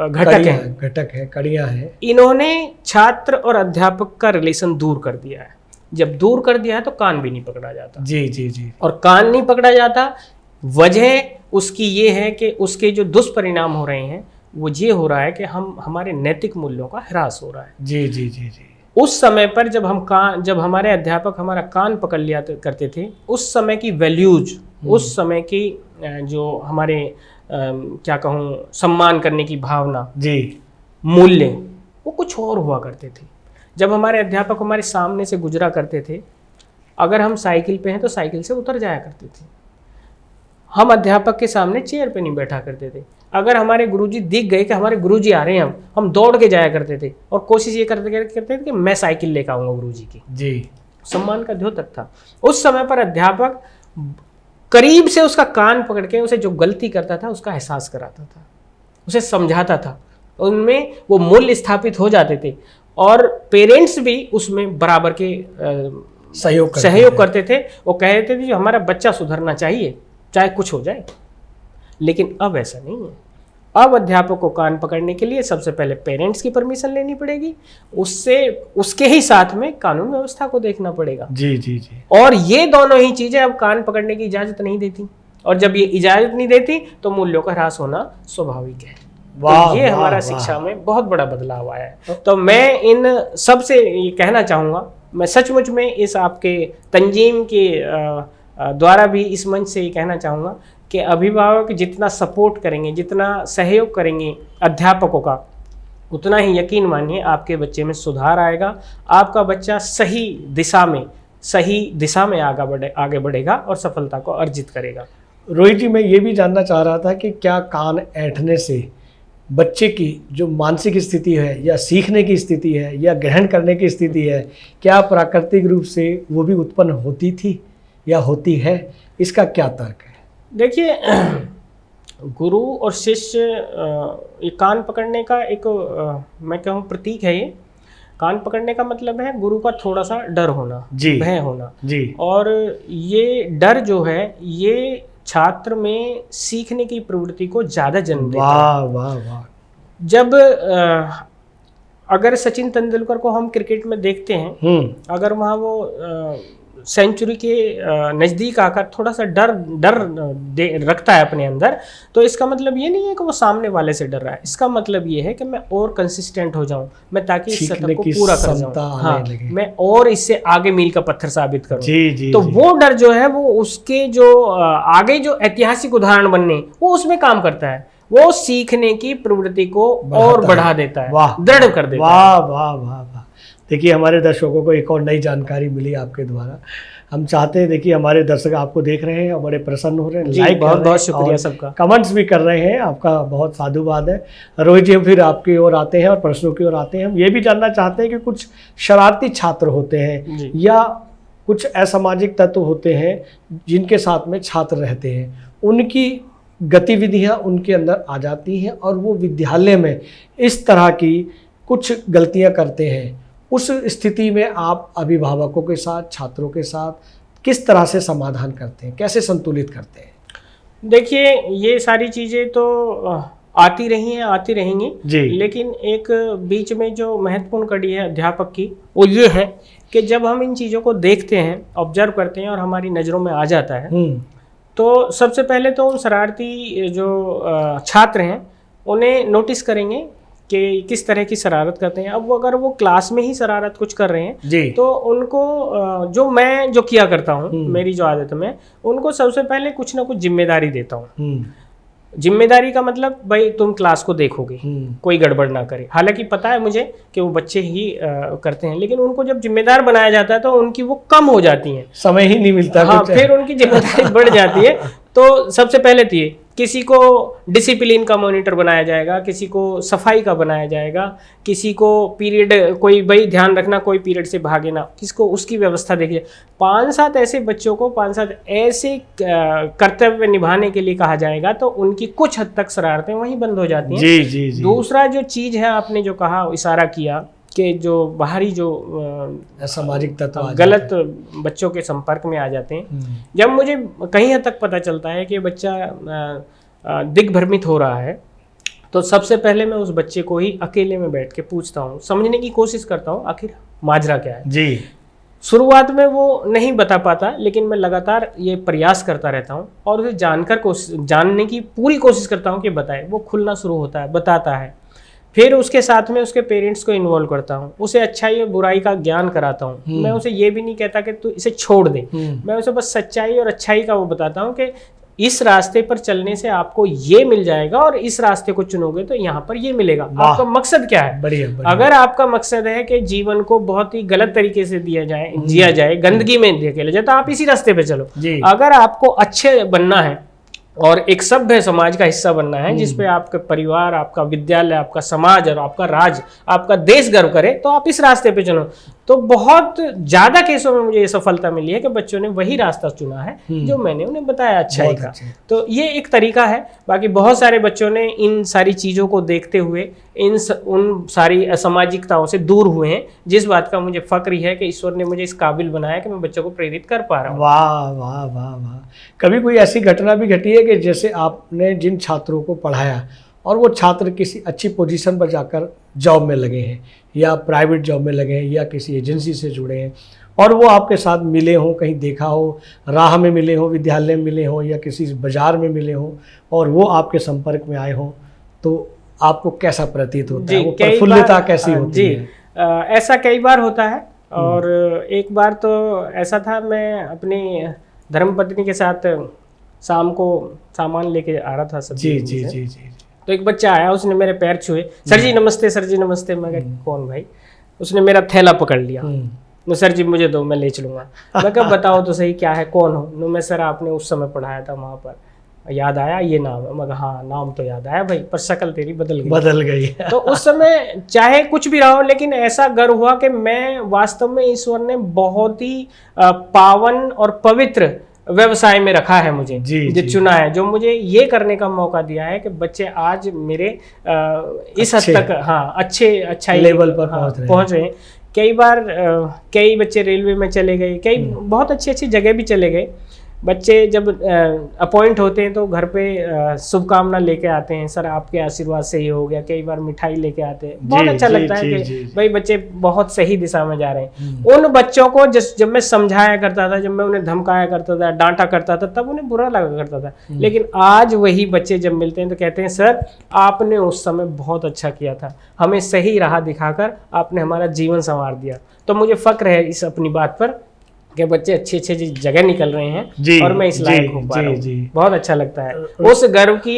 घटक हैं, कड़ियाँ हैं, इन्होंने छात्र और अध्यापक का रिलेशन दूर कर दिया है। जब दूर कर दिया है तो कान भी नहीं पकड़ा जाता। जी जी जी। और कान नहीं पकड़ा जाता, वजह उसकी ये है कि उसके जो दुष्परिणाम हो रहे हैं वो ये हो रहा है कि हमारे नैतिक मूल्यों का ह्रास हो रहा है। जी जी जी जी। उस समय पर जब हमारे अध्यापक हमारा कान पकड़ लिया करते थे, उस समय की वैल्यूज, उस समय की जो हमारे क्या कहूँ, सम्मान करने की भावना, जी, मूल्य, वो कुछ और हुआ करते थे। जब हमारे अध्यापक हमारे सामने से गुजरा करते थे, अगर हम साइकिल पे हैं तो साइकिल से उतर जाया करते थे। हम अध्यापक के सामने चेयर पे नहीं बैठा करते थे। अगर हमारे गुरुजी दिख गए कि हमारे गुरुजी आ रहे हैं, हम दौड़ के जाया करते थे और कोशिश ये करते थे कि मैं साइकिल लेकर आऊँगा गुरुजी की। जी, सम्मान का द्योतक था। उस समय पर अध्यापक करीब से उसका कान पकड़ के उसे जो गलती करता था उसका एहसास कराता था, उसे समझाता था, उनमें वो मूल्य स्थापित हो जाते थे, और पेरेंट्स भी उसमें बराबर के सहयोग करते थे। वो कहते थे जो हमारा बच्चा सुधरना चाहिए, चाहे कुछ हो जाए। लेकिन अब ऐसा नहीं है। अब अध्यापक को कान पकड़ने के लिए सबसे पहले पेरेंट्स की परमिशन लेनी पड़ेगी, उसके ही साथ में कानून व्यवस्था को देखना पड़ेगा। जी जी जी। और ये दोनों ही चीजें अब कान पकड़ने की इजाजत नहीं देती, और जब ये इजाजत नहीं देती तो मूल्यों का ह्रास होना स्वाभाविक है। तो ये हमारा शिक्षा में बहुत बड़ा बदलाव आया है। तो मैं इन सबसे ये कहना चाहूँगा, मैं सचमुच में इस आपके तंजीम के द्वारा भी इस मंच से ये कहना चाहूँगा कि अभिभावक जितना सपोर्ट करेंगे, जितना सहयोग करेंगे अध्यापकों का, उतना ही यकीन मानिए आपके बच्चे में सुधार आएगा। आपका बच्चा सही दिशा में आगे बढ़ेगा और सफलता को अर्जित करेगा। रोहित जी, मैं ये भी जानना चाह रहा था कि क्या कान ऐंठने से बच्चे की जो मानसिक स्थिति है, या सीखने की स्थिति है, या ग्रहण करने की स्थिति है, क्या प्राकृतिक रूप से वो भी उत्पन्न होती थी या होती है? इसका क्या तर्क है? देखिए, गुरु और शिष्य, ये कान पकड़ने का एक मैं कहूँ प्रतीक है। ये कान पकड़ने का मतलब है गुरु का थोड़ा सा डर होना, भय होना जी। और ये डर जो है, ये छात्र में सीखने की प्रवृत्ति को ज्यादा जन्म देता है। वाह वाह वाह। जब अगर सचिन तेंदुलकर को हम क्रिकेट में देखते हैं, अगर वहाँ वो सेंचुरी के नज़दीक आकर थोड़ा सा डर रखता है अपने अंदर, तो इसका मतलब ये नहीं है कि वो सामने वाले से डर रहा है। इसका मतलब ये है कि मैं और कंसिस्टेंट हो जाऊं, मैं ताकि इस सतह को पूरा कर जाऊं, हाँ, मैं और इससे आगे मील का पत्थर साबित करूं। जी, तो वो डर जो है वो उसके जो आगे जो ऐतिहासिक उदाहरण बनने, वो उसमें काम करता है। वो सीखने की प्रवृत्ति को और बढ़ा देता है, दृढ़ कर देता है। वाह वाह वाह वाह। देखिए हमारे दर्शकों को एक और नई जानकारी मिली आपके द्वारा। हम चाहते हैं, देखिए हमारे दर्शक आपको देख रहे हैं और बड़े प्रसन्न हो रहे हैं, लाइक बहुत बहुत शुक्रिया सबका, कमेंट्स भी कर रहे हैं, आपका बहुत साधुवाद है। रोहित जी फिर आपकी ओर आते हैं और प्रश्नों की ओर आते हैं। हम ये भी जानना चाहते हैं कि कुछ शरारती छात्र होते हैं या कुछ असामाजिक तत्व होते हैं जिनके साथ में छात्र रहते हैं, उनकी गतिविधियां उनके अंदर आ जाती हैं और वो विद्यालय में इस तरह की कुछ गलतियां करते हैं। उस स्थिति में आप अभिभावकों के साथ, छात्रों के साथ किस तरह से समाधान करते हैं, कैसे संतुलित करते हैं? देखिए ये सारी चीज़ें तो आती रही हैं, आती रहेंगी जी, लेकिन एक बीच में जो महत्वपूर्ण कड़ी है अध्यापक की, वो ये है कि जब हम इन चीज़ों को देखते हैं, ऑब्जर्व करते हैं और हमारी नज़रों में आ जाता है, तो सबसे पहले तो उन शरारती जो छात्र हैं उन्हें नोटिस करेंगे कि किस तरह की शरारत करते हैं। अब अगर वो क्लास में ही शरारत कुछ कर रहे हैं तो उनको जो किया करता हूँ, मेरी जो आदत में, उनको सबसे पहले कुछ ना कुछ जिम्मेदारी देता हूँ। जिम्मेदारी का मतलब भाई तुम क्लास को देखोगे, कोई गड़बड़ ना करे। हालांकि पता है मुझे कि वो बच्चे ही करते हैं, लेकिन उनको जब जिम्मेदार बनाया जाता है तो उनकी वो कम हो जाती हैं, समय ही नहीं मिलता। हाँ, फिर उनकी जिम्मेदारी बढ़ जाती है। तो सबसे पहले तो ये, किसी को डिसिप्लिन का मॉनिटर बनाया जाएगा, किसी को सफाई का बनाया जाएगा, किसी को पीरियड, कोई भाई ध्यान रखना कोई पीरियड से भागे ना, किसको उसकी व्यवस्था देखिए। 5-7 ऐसे बच्चों को 5-7 ऐसे कर्तव्य निभाने के लिए कहा जाएगा तो उनकी कुछ हद तक शरारतें वहीं बंद हो जाती हैं। जी, जी, जी। दूसरा जो चीज़ है, आपने जो कहा, इशारा किया कि जो बाहरी जो सामाजिक तत्व गलत बच्चों के संपर्क में आ जाते हैं, जब मुझे कहीं हद तक पता चलता है कि बच्चा दिग्भ्रमित हो रहा है, तो सबसे पहले मैं उस बच्चे को ही अकेले में बैठ के पूछता हूँ, समझने की कोशिश करता हूँ आखिर माजरा क्या है। जी, शुरुआत में वो नहीं बता पाता, लेकिन मैं लगातार ये प्रयास करता रहता हूँ और उसे जानने की पूरी कोशिश करता हूँ कि बताए। वो खुलना शुरू होता है, बताता है। फिर उसके साथ में उसके पेरेंट्स को इन्वॉल्व करता हूँ, उसे अच्छाई और बुराई का ज्ञान कराता हूँ। मैं उसे ये भी नहीं कहता कि तू इसे छोड़ दे, मैं उसे बस सच्चाई और अच्छाई का वो बताता हूँ कि इस रास्ते पर चलने से आपको ये मिल जाएगा और इस रास्ते को चुनोगे तो यहाँ पर ये मिलेगा। आपका मकसद क्या है? बढ़िया। अगर आपका मकसद है कि जीवन को बहुत ही गलत तरीके से जिया जाए, गंदगी में दिया जाए, तो आप इसी रास्ते पे चलो। अगर आपको अच्छे बनना है और एक सभ्य समाज का हिस्सा बनना है, जिसपे आपका परिवार, आपका विद्यालय, आपका समाज और आपका राज्य, आपका देश गर्व करे, तो आप इस रास्ते पे चलो। तो बहुत ज्यादा केसों में मुझे ये सफलता मिली है कि बच्चों ने वही रास्ता चुना है जो मैंने उन्हें बताया, अच्छाई का। तो ये एक तरीका है। बाकी बहुत सारे बच्चों ने इन सारी चीजों को देखते हुए उन सारी असामाजिकताओं से दूर हुए हैं, जिस बात का मुझे फक्र है कि ईश्वर ने मुझे इस काबिल बनाया कि मैं बच्चों को प्रेरित कर पा रहा हूँ। वाह वाह वाह वाह। कभी कोई ऐसी घटना भी घटी है कि जैसे आपने जिन छात्रों को पढ़ाया और वो छात्र किसी अच्छी पोजीशन पर जाकर जॉब में लगे हैं, या प्राइवेट जॉब में लगे हैं, या किसी एजेंसी से जुड़े हैं, और वो आपके साथ मिले हों, कहीं देखा हो, राह में मिले हों, विद्यालय में मिले हों, या किसी बाजार में मिले हों, और वो आपके संपर्क में आए हों, तो आपको कैसा प्रतीत होता है? वो प्रफुल्लता कैसी होती है? ऐसा कई बार होता है। और एक बार तो ऐसा था, मैं अपनी धर्मपत्नी के साथ शाम को सामान लेके आ रहा था सब्जी। जी जी जी। तो एक बच्चा आया, उसने मेरे पैर छुए, सर जी नमस्ते, सर जी नमस्ते। मैं कहा कौन भाई? उसने मेरा थैला पकड़ लिया। नो सर जी मुझे दो, मैं ले चलूँगा। मैं कहा बताओ तो सही क्या है, कौन हो? नो मैं सर आपने उस समय पढ़ाया था वहाँ पर, याद आया ये नाम है? मैं कहा हाँ नाम तो याद आया भाई, पर शक्ल तेरी बदल गई। तो उस समय चाहे कुछ भी रहा हो, लेकिन ऐसा गर्व हुआ कि मैं वास्तव में ईश्वर ने बहुत ही पावन और पवित्र व्यवसाय में रखा है मुझे, जो चुना है, जो मुझे ये करने का मौका दिया है कि बच्चे आज मेरे इस हद तक अच्छे लेवल पर पहुंच रहे हैं। कई बार कई बच्चे रेलवे में चले गए, कई बहुत अच्छी जगह भी चले गए। बच्चे जब अपॉइंट होते हैं तो घर पे शुभकामना लेके आते हैं, सर आपके आशीर्वाद से ही हो गया। कई बार मिठाई लेके आते हैं, बहुत अच्छा लगता है कि भाई बच्चे बहुत सही दिशा में जा रहे हैं। उन बच्चों को जब मैं समझाया करता था, जब मैं उन्हें धमकाया करता था, डांटा करता था, तब उन्हें बुरा लगा करता था। लेकिन आज वही बच्चे जब मिलते हैं तो कहते हैं सर आपने उस समय बहुत अच्छा किया था, हमें सही राह दिखाकर आपने हमारा जीवन संवार दिया। तो मुझे फक्र है इस अपनी बात पर कि बच्चे अच्छे अच्छे जगह निकल रहे हैं और मैं इस लायक हो पा रहा हूँ, बहुत अच्छा लगता है। उस गर्व की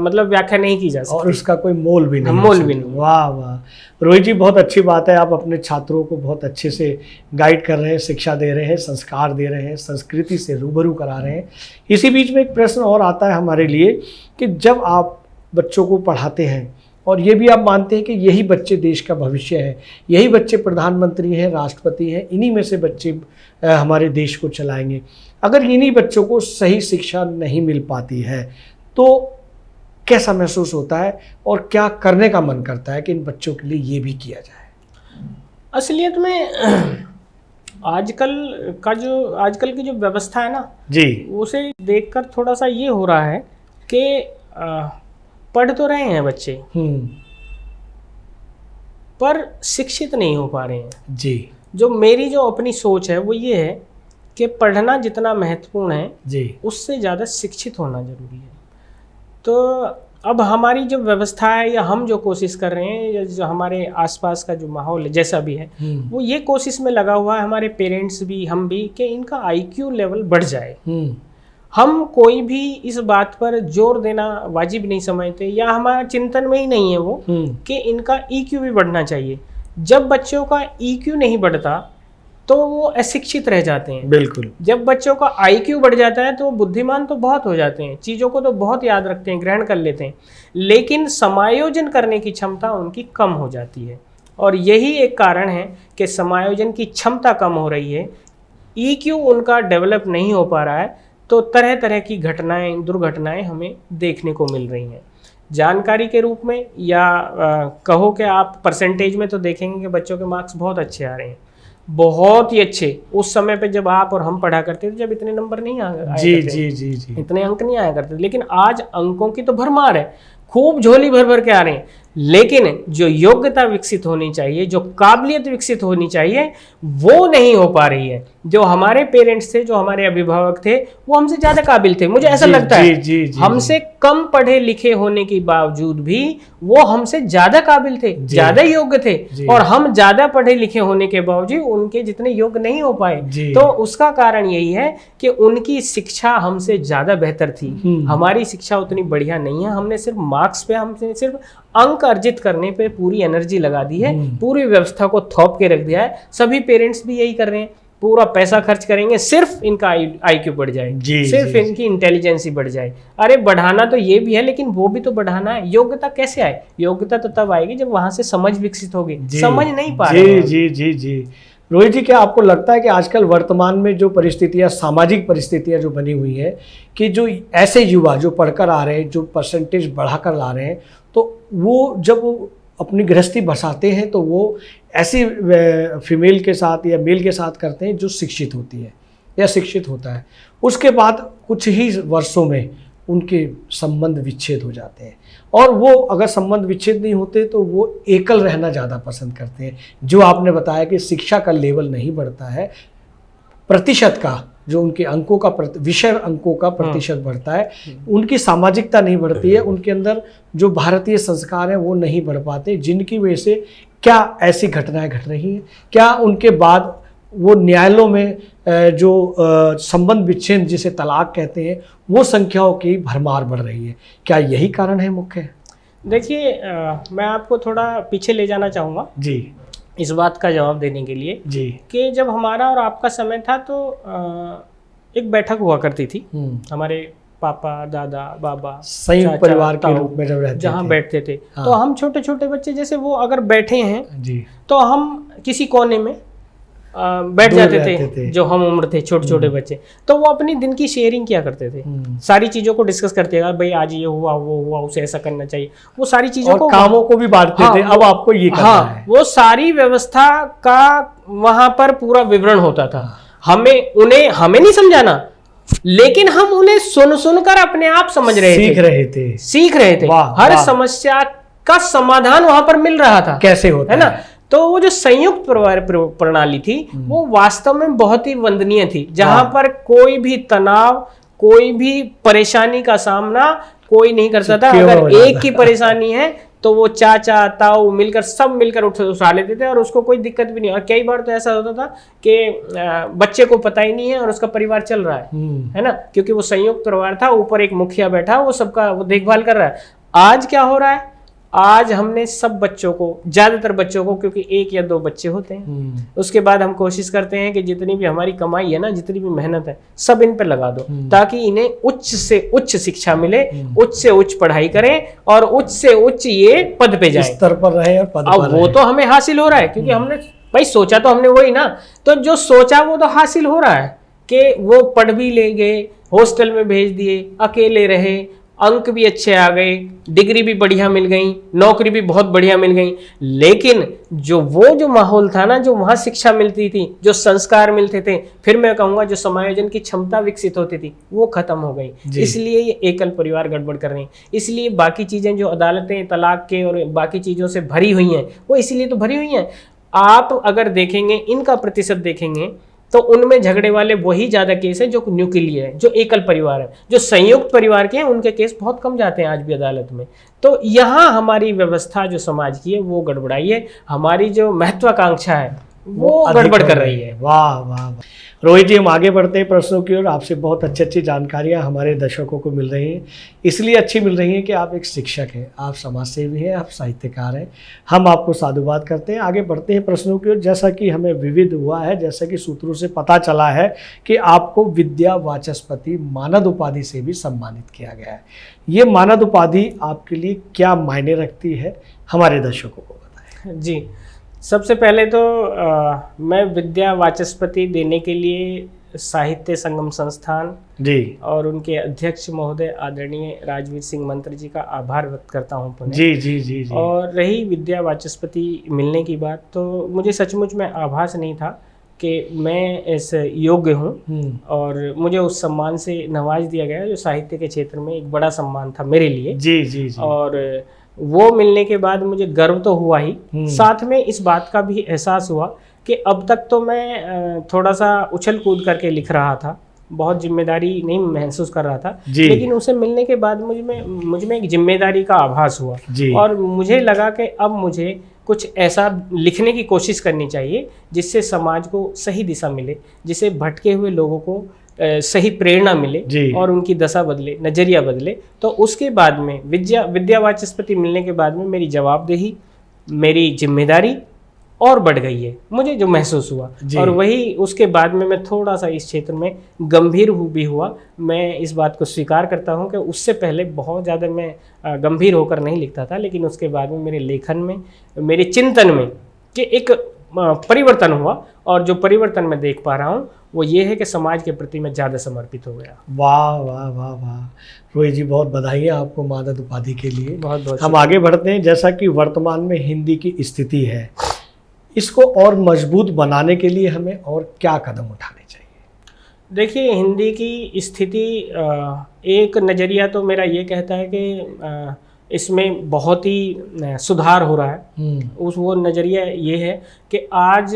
मतलब व्याख्या नहीं की जा सकती और उसका कोई मोल भी नहीं, मोल भी नहीं। वाह वाह रोहित जी, बहुत अच्छी बात है। आप अपने छात्रों को बहुत अच्छे से गाइड कर रहे हैं, शिक्षा दे रहे हैं, संस्कार दे रहे हैं, संस्कृति से रूबरू करा रहे हैं। इसी बीच में एक प्रश्न और आता है हमारे लिए कि जब आप बच्चों को पढ़ाते हैं और ये भी आप मानते हैं कि यही बच्चे देश का भविष्य है, यही बच्चे प्रधानमंत्री हैं, राष्ट्रपति हैं, इन्हीं में से बच्चे हमारे देश को चलाएंगे, अगर इन्हीं बच्चों को सही शिक्षा नहीं मिल पाती है तो कैसा महसूस होता है और क्या करने का मन करता है कि इन बच्चों के लिए ये भी किया जाए? असलियत में आजकल की जो व्यवस्था है ना जी, उसे देखकर थोड़ा सा ये हो रहा है कि पढ़ तो रहे हैं बच्चे पर शिक्षित नहीं हो पा रहे हैं जी। मेरी जो अपनी सोच है वो ये है कि पढ़ना जितना महत्वपूर्ण है जी, उससे ज़्यादा शिक्षित होना जरूरी है। तो अब हमारी जो व्यवस्था है या हम जो कोशिश कर रहे हैं या जो हमारे आसपास का जो माहौल है जैसा भी है वो ये कोशिश में लगा हुआ है, हमारे पेरेंट्स भी हम भी, कि इनका IQ लेवल बढ़ जाए। हम कोई भी इस बात पर जोर देना वाजिब नहीं समझते या हमारा चिंतन में ही नहीं है वो कि इनका EQ भी बढ़ना चाहिए। जब बच्चों का EQ नहीं बढ़ता तो वो अशिक्षित रह जाते हैं। बिल्कुल। जब बच्चों का IQ बढ़ जाता है तो बुद्धिमान तो बहुत हो जाते हैं, चीज़ों को तो बहुत याद रखते हैं, ग्रहण कर लेते हैं, लेकिन समायोजन करने की क्षमता उनकी कम हो जाती है। और यही एक कारण है कि समायोजन की क्षमता कम हो रही है, EQ उनका डेवलप नहीं हो पा रहा है, तो तरह तरह की घटनाएं, दुर्घटनाएं हमें देखने को मिल रही हैं जानकारी के रूप में, या कहो कि आप परसेंटेज में तो देखेंगे कि बच्चों के मार्क्स बहुत अच्छे आ रहे हैं, बहुत ही अच्छे। उस समय पे जब आप और हम पढ़ा करते थे जब इतने नंबर नहीं आया करते, इतने अंक नहीं आया करते, लेकिन आज अंकों की तो भरमार है, खूब झोली भर भर के आ रहे हैं, लेकिन जो योग्यता विकसित होनी चाहिए, जो काबिलियत विकसित होनी चाहिए, वो नहीं हो पा रही है। जो हमारे पेरेंट्स थे, जो हमारे अभिभावक थे, वो हमसे ज्यादा काबिल थे, मुझे ऐसा लगता है। हमसे कम पढ़े लिखे होने के बावजूद भी वो हमसे ज्यादा काबिल थे, ज्यादा योग्य थे, और हम ज्यादा पढ़े लिखे होने के बावजूद उनके जितने योग्य नहीं हो पाए। तो उसका कारण यही है कि उनकी शिक्षा हमसे ज्यादा बेहतर थी, हमारी शिक्षा उतनी बढ़िया नहीं है। हमने सिर्फ मार्क्स पे, हमने सिर्फ अंक अर्जित करने पे पूरी एनर्जी लगा दी है, पूरी व्यवस्था को थोप के रख दिया है। सभी पेरेंट्स भी यही कर रहे हैं, पूरा पैसा खर्च करेंगे सिर्फ इनका IQ बढ़ जाए, सिर्फ इनकी इंटेलिजेंसी बढ़ जाए। अरे बढ़ाना तो ये भी है, लेकिन वो भी तो बढ़ाना है। योग्यता कैसे आए? योग्यता तो तब आएगी जब वहां से समझ विकसित होगी, समझ नहीं पा रहे। जी रोहित जी, क्या आपको लगता है कि आजकल वर्तमान में जो परिस्थितियां, सामाजिक परिस्थितियां जो बनी हुई है, कि जो ऐसे युवा जो पढ़कर आ रहे हैं, जो परसेंटेज बढ़ाकर ला रहे हैं, तो वो जब अपनी गृहस्थी बसाते हैं तो वो ऐसी फीमेल के साथ या मेल के साथ करते हैं जो शिक्षित होती है या शिक्षित होता है, उसके बाद कुछ ही वर्षों में उनके संबंध विच्छेद हो जाते हैं, और वो अगर संबंध विच्छेद नहीं होते तो वो एकल रहना ज़्यादा पसंद करते हैं। जो आपने बताया कि शिक्षा का लेवल नहीं बढ़ता है, प्रतिशत का जो उनके अंकों का विषय अंकों का प्रतिशत बढ़ता है, उनकी सामाजिकता नहीं बढ़ती है, उनके अंदर जो भारतीय संस्कार हैं वो नहीं बढ़ पाते, जिनकी वजह से क्या ऐसी घटनाएं घट रही हैं? क्या उनके बाद वो न्यायालयों में जो संबंध विच्छेद जिसे तलाक कहते हैं, वो संख्याओं की भरमार बढ़ रही है? क्या यही कारण है मुख्य? देखिए, मैं आपको थोड़ा पीछे ले जाना चाहूँगा जी इस बात का जवाब देने के लिए जी, कि जब हमारा और आपका समय था तो एक बैठक हुआ करती थी, हमारे पापा, दादा, बाबा, संयुक्त परिवार के रूप में जब रहते जहाँ बैठते थे। हाँ। तो हम छोटे छोटे बच्चे जैसे वो अगर बैठे हैं जी, तो हम किसी कोने में बैठ जाते थे, जो हम उम्र थे छोटे छोटे बच्चे, तो वो अपनी दिन की शेयरिंग किया करते थे, सारी चीजों को डिस्कस करते थे, भाई आज ये हुआ, वो हुआ, उसे ऐसा करना चाहिए, वो सारी चीजों को, कामों को भी बांटते थे। अब आपको ये करना है, वो सारी व्यवस्था का वहां पर पूरा विवरण होता था। हमें नहीं समझाना, लेकिन हम उन्हें सुनकर अपने आप समझ रहे थे, सीख रहे थे। हर समस्या का समाधान वहां पर मिल रहा था, कैसे होता है ना। तो वो जो संयुक्त परिवार प्रणाली थी वो वास्तव में बहुत ही वंदनीय थी, जहां पर कोई भी तनाव, कोई भी परेशानी का सामना कोई नहीं करता था। अगर एक की परेशानी है तो वो चाचा ताऊ मिलकर सब मिलकर उठा लेते थे और उसको कोई दिक्कत भी नहीं। और कई बार तो ऐसा होता था कि बच्चे को पता ही नहीं है और उसका परिवार चल रहा है ना, क्योंकि वो संयुक्त परिवार था, ऊपर एक मुखिया बैठा, वो सबका वो देखभाल कर रहा है। आज क्या हो रहा है, आज हमने सब बच्चों को, ज्यादातर बच्चों को, क्योंकि 1 या 2 बच्चे होते हैं, उसके बाद हम कोशिश करते हैं कि जितनी भी हमारी कमाई है ना, जितनी भी मेहनत है, सब इन पर लगा दो ताकि इन्हें उच्च से उच्च शिक्षा मिले, उच्च से उच्च पढ़ाई करें और उच्च से उच्च ये पद पे जाए, स्तर पर रहे और पद पर वो तो हमें हासिल हो रहा है, क्योंकि हमने भाई सोचा तो हमने वही ना, तो जो सोचा वो तो हासिल हो रहा है कि वो पढ़ भी लेंगे, हॉस्टल में भेज दिए, अकेले रहे, अंक भी अच्छे आ गए, डिग्री भी बढ़िया मिल गई, नौकरी भी बहुत बढ़िया मिल गई। लेकिन जो माहौल था ना, जो वहां शिक्षा मिलती थी, जो संस्कार मिलते थे, फिर मैं कहूंगा जो समायोजन की क्षमता विकसित होती थी, वो खत्म हो गई। इसलिए ये एकल परिवार गड़बड़ कर रहे हैं। इसलिए बाकी चीजें जो अदालतें तलाक के और बाकी चीजों से भरी हुई हैं, वो इसीलिए तो भरी हुई हैं। आप अगर देखेंगे, इनका प्रतिशत देखेंगे तो उनमें झगड़े वाले वही ज्यादा केस है जो न्यूक्लियर है, जो एकल परिवार है। जो संयुक्त परिवार के हैं उनके केस बहुत कम जाते हैं आज भी अदालत में। तो यहाँ हमारी व्यवस्था जो समाज की है वो गड़बड़ाई है, हमारी जो महत्वाकांक्षा है वो गड़बड़ कर रही है। वाह वाह वाह। रोहित जी, हम आगे बढ़ते हैं प्रश्नों की ओर। आपसे बहुत अच्छी अच्छी जानकारियां हमारे दर्शकों को मिल रही हैं, इसलिए अच्छी मिल रही हैं कि आप एक शिक्षक हैं, आप समाज सेवी हैं, आप साहित्यकार हैं। हम आपको साधुवाद करते हैं। आगे बढ़ते हैं प्रश्नों की ओर। जैसा कि हमें विविध हुआ है, जैसा कि सूत्रों से पता चला है कि आपको विद्या वाचस्पति मानद उपाधि से भी सम्मानित किया गया है। ये मानद उपाधि आपके लिए क्या मायने रखती है, हमारे दर्शकों को बताएं। जी, सबसे पहले तो मैं विद्या वाचस्पति देने के लिए साहित्य संगम संस्थान जी और उनके अध्यक्ष महोदय आदरणीय राजवीर सिंह मंत्री जी का आभार व्यक्त करता हूं पुनः। जी जी जी जी। और रही विद्या वाचस्पति मिलने की बात, तो मुझे सचमुच में आभास नहीं था कि मैं इस योग्य हूँ और मुझे उस सम्मान से नवाज दिया गया जो साहित्य के क्षेत्र में एक बड़ा सम्मान था मेरे लिए। जी जी जी। और वो मिलने के बाद मुझे गर्व तो हुआ ही, साथ में इस बात का भी एहसास हुआ कि अब तक तो मैं थोड़ा सा उछल कूद करके लिख रहा था, बहुत जिम्मेदारी नहीं महसूस कर रहा था, लेकिन उसे मिलने के बाद मुझ में एक जिम्मेदारी का आभास हुआ और मुझे लगा कि अब मुझे कुछ ऐसा लिखने की कोशिश करनी चाहिए जिससे समाज को सही दिशा मिले, जिससे भटके हुए लोगों को सही प्रेरणा मिले और उनकी दशा बदले, नजरिया बदले। तो उसके बाद में विद्या वाचस्पति मिलने के बाद में मेरी जवाबदेही, मेरी जिम्मेदारी और बढ़ गई है, मुझे जो महसूस हुआ। और वही उसके बाद में मैं थोड़ा सा इस क्षेत्र में गंभीर भी हुआ। मैं इस बात को स्वीकार करता हूं कि उससे पहले बहुत ज़्यादा मैं गंभीर होकर नहीं लिखता था, लेकिन उसके बाद में मेरे लेखन में, मेरे चिंतन में कि एक परिवर्तन हुआ और जो परिवर्तन मैं देख पा रहा हूँ वो ये है कि समाज के प्रति मैं ज़्यादा समर्पित हो गया। वाह वाह वाह वाह। रोहित जी, बहुत बधाई आपको मानद उपाधि के लिए। बहुत बहुत। हम आगे बढ़ते हैं। जैसा कि वर्तमान में हिंदी की स्थिति है, इसको और मजबूत बनाने के लिए हमें और क्या कदम उठाने चाहिए? देखिए, हिंदी की स्थिति, एक नज़रिया तो मेरा ये कहता है कि इसमें बहुत ही सुधार हो रहा है। वो नज़रिया ये है कि आज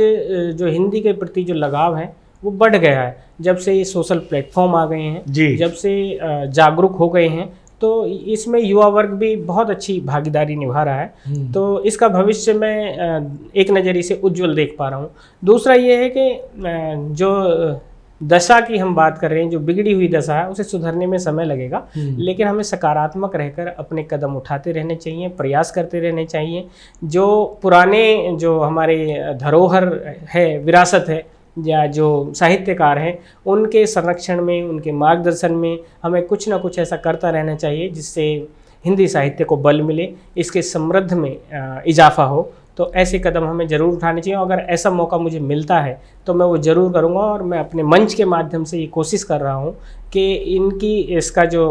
जो हिंदी के प्रति जो लगाव है वो बढ़ गया है, जब से ये सोशल प्लेटफॉर्म आ गए हैं, जब से जागरूक हो गए हैं, तो इसमें युवा वर्ग भी बहुत अच्छी भागीदारी निभा रहा है। तो इसका भविष्य मैं एक नज़रिए से उज्जवल देख पा रहा हूँ। दूसरा ये है कि जो दशा की हम बात कर रहे हैं, जो बिगड़ी हुई दशा है, उसे सुधरने में समय लगेगा, लेकिन हमें सकारात्मक रहकर अपने कदम उठाते रहने चाहिए, प्रयास करते रहने चाहिए। जो पुराने जो हमारे धरोहर है, विरासत है, या जो साहित्यकार हैं, उनके संरक्षण में, उनके मार्गदर्शन में हमें कुछ ना कुछ ऐसा करता रहना चाहिए जिससे हिंदी साहित्य को बल मिले, इसके समृद्ध में इजाफा हो। तो ऐसे कदम हमें ज़रूर उठाने चाहिए। अगर ऐसा मौका मुझे मिलता है तो मैं वो ज़रूर करूँगा और मैं अपने मंच के माध्यम से ये कोशिश कर रहा हूँ कि इसका जो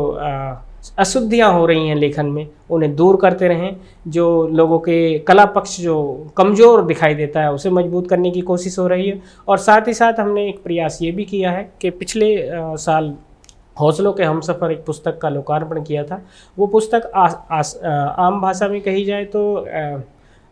अशुद्धियाँ हो रही हैं लेखन में, उन्हें दूर करते रहें। जो लोगों के कला पक्ष जो कमज़ोर दिखाई देता है उसे मजबूत करने की कोशिश हो रही है। और साथ ही साथ हमने एक प्रयास ये भी किया है कि पिछले साल हौसलों के हमसफ़र एक पुस्तक का लोकार्पण किया था। वो पुस्तक आम भाषा में कही जाए तो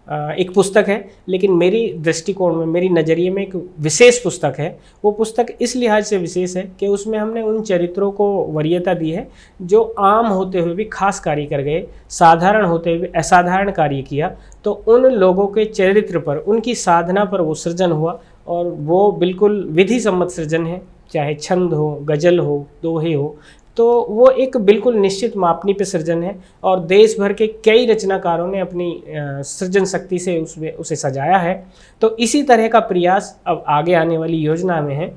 एक पुस्तक है, लेकिन मेरी दृष्टिकोण में, मेरी नज़रिए में एक विशेष पुस्तक है। वो पुस्तक इस लिहाज से विशेष है कि उसमें हमने उन चरित्रों को वरीयता दी है जो आम होते हुए भी खास कार्य कर गए, साधारण होते हुए असाधारण कार्य किया। तो उन लोगों के चरित्र पर, उनकी साधना पर वो सृजन हुआ, और वो बिल्कुल विधि सम्मत सृजन है, चाहे छंद हो, गज़ल हो, दोहे हो। तो वो एक बिल्कुल निश्चित मापनी पे सृजन है, और देश भर के कई रचनाकारों ने अपनी सृजन शक्ति से उसे सजाया है। तो इसी तरह का प्रयास अब आगे आने वाली योजना में है,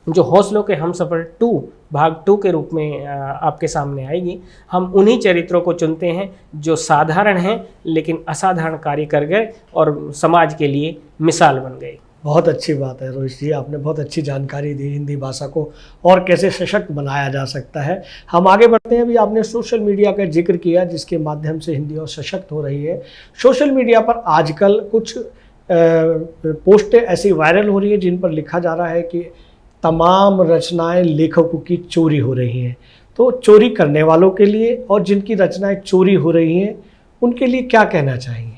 जो हौसलों के हमसफ़र 2 भाग 2 के रूप में आपके सामने आएगी। हम उन्हीं चरित्रों को चुनते हैं जो साधारण हैं लेकिन असाधारण कार्य कर गए और समाज के लिए मिसाल बन गए। बहुत अच्छी बात है रोहित जी, आपने बहुत अच्छी जानकारी दी हिंदी भाषा को और कैसे सशक्त बनाया जा सकता है। हम आगे बढ़ते हैं। अभी आपने सोशल मीडिया का जिक्र किया जिसके माध्यम से हिंदी और सशक्त हो रही है। सोशल मीडिया पर आजकल कुछ पोस्टें ऐसी वायरल हो रही है जिन पर लिखा जा रहा है कि तमाम रचनाएं लेखकों की चोरी हो रही हैं। तो चोरी करने वालों के लिए और जिनकी रचनाएं चोरी हो रही हैं उनके लिए क्या कहना चाहेंगे?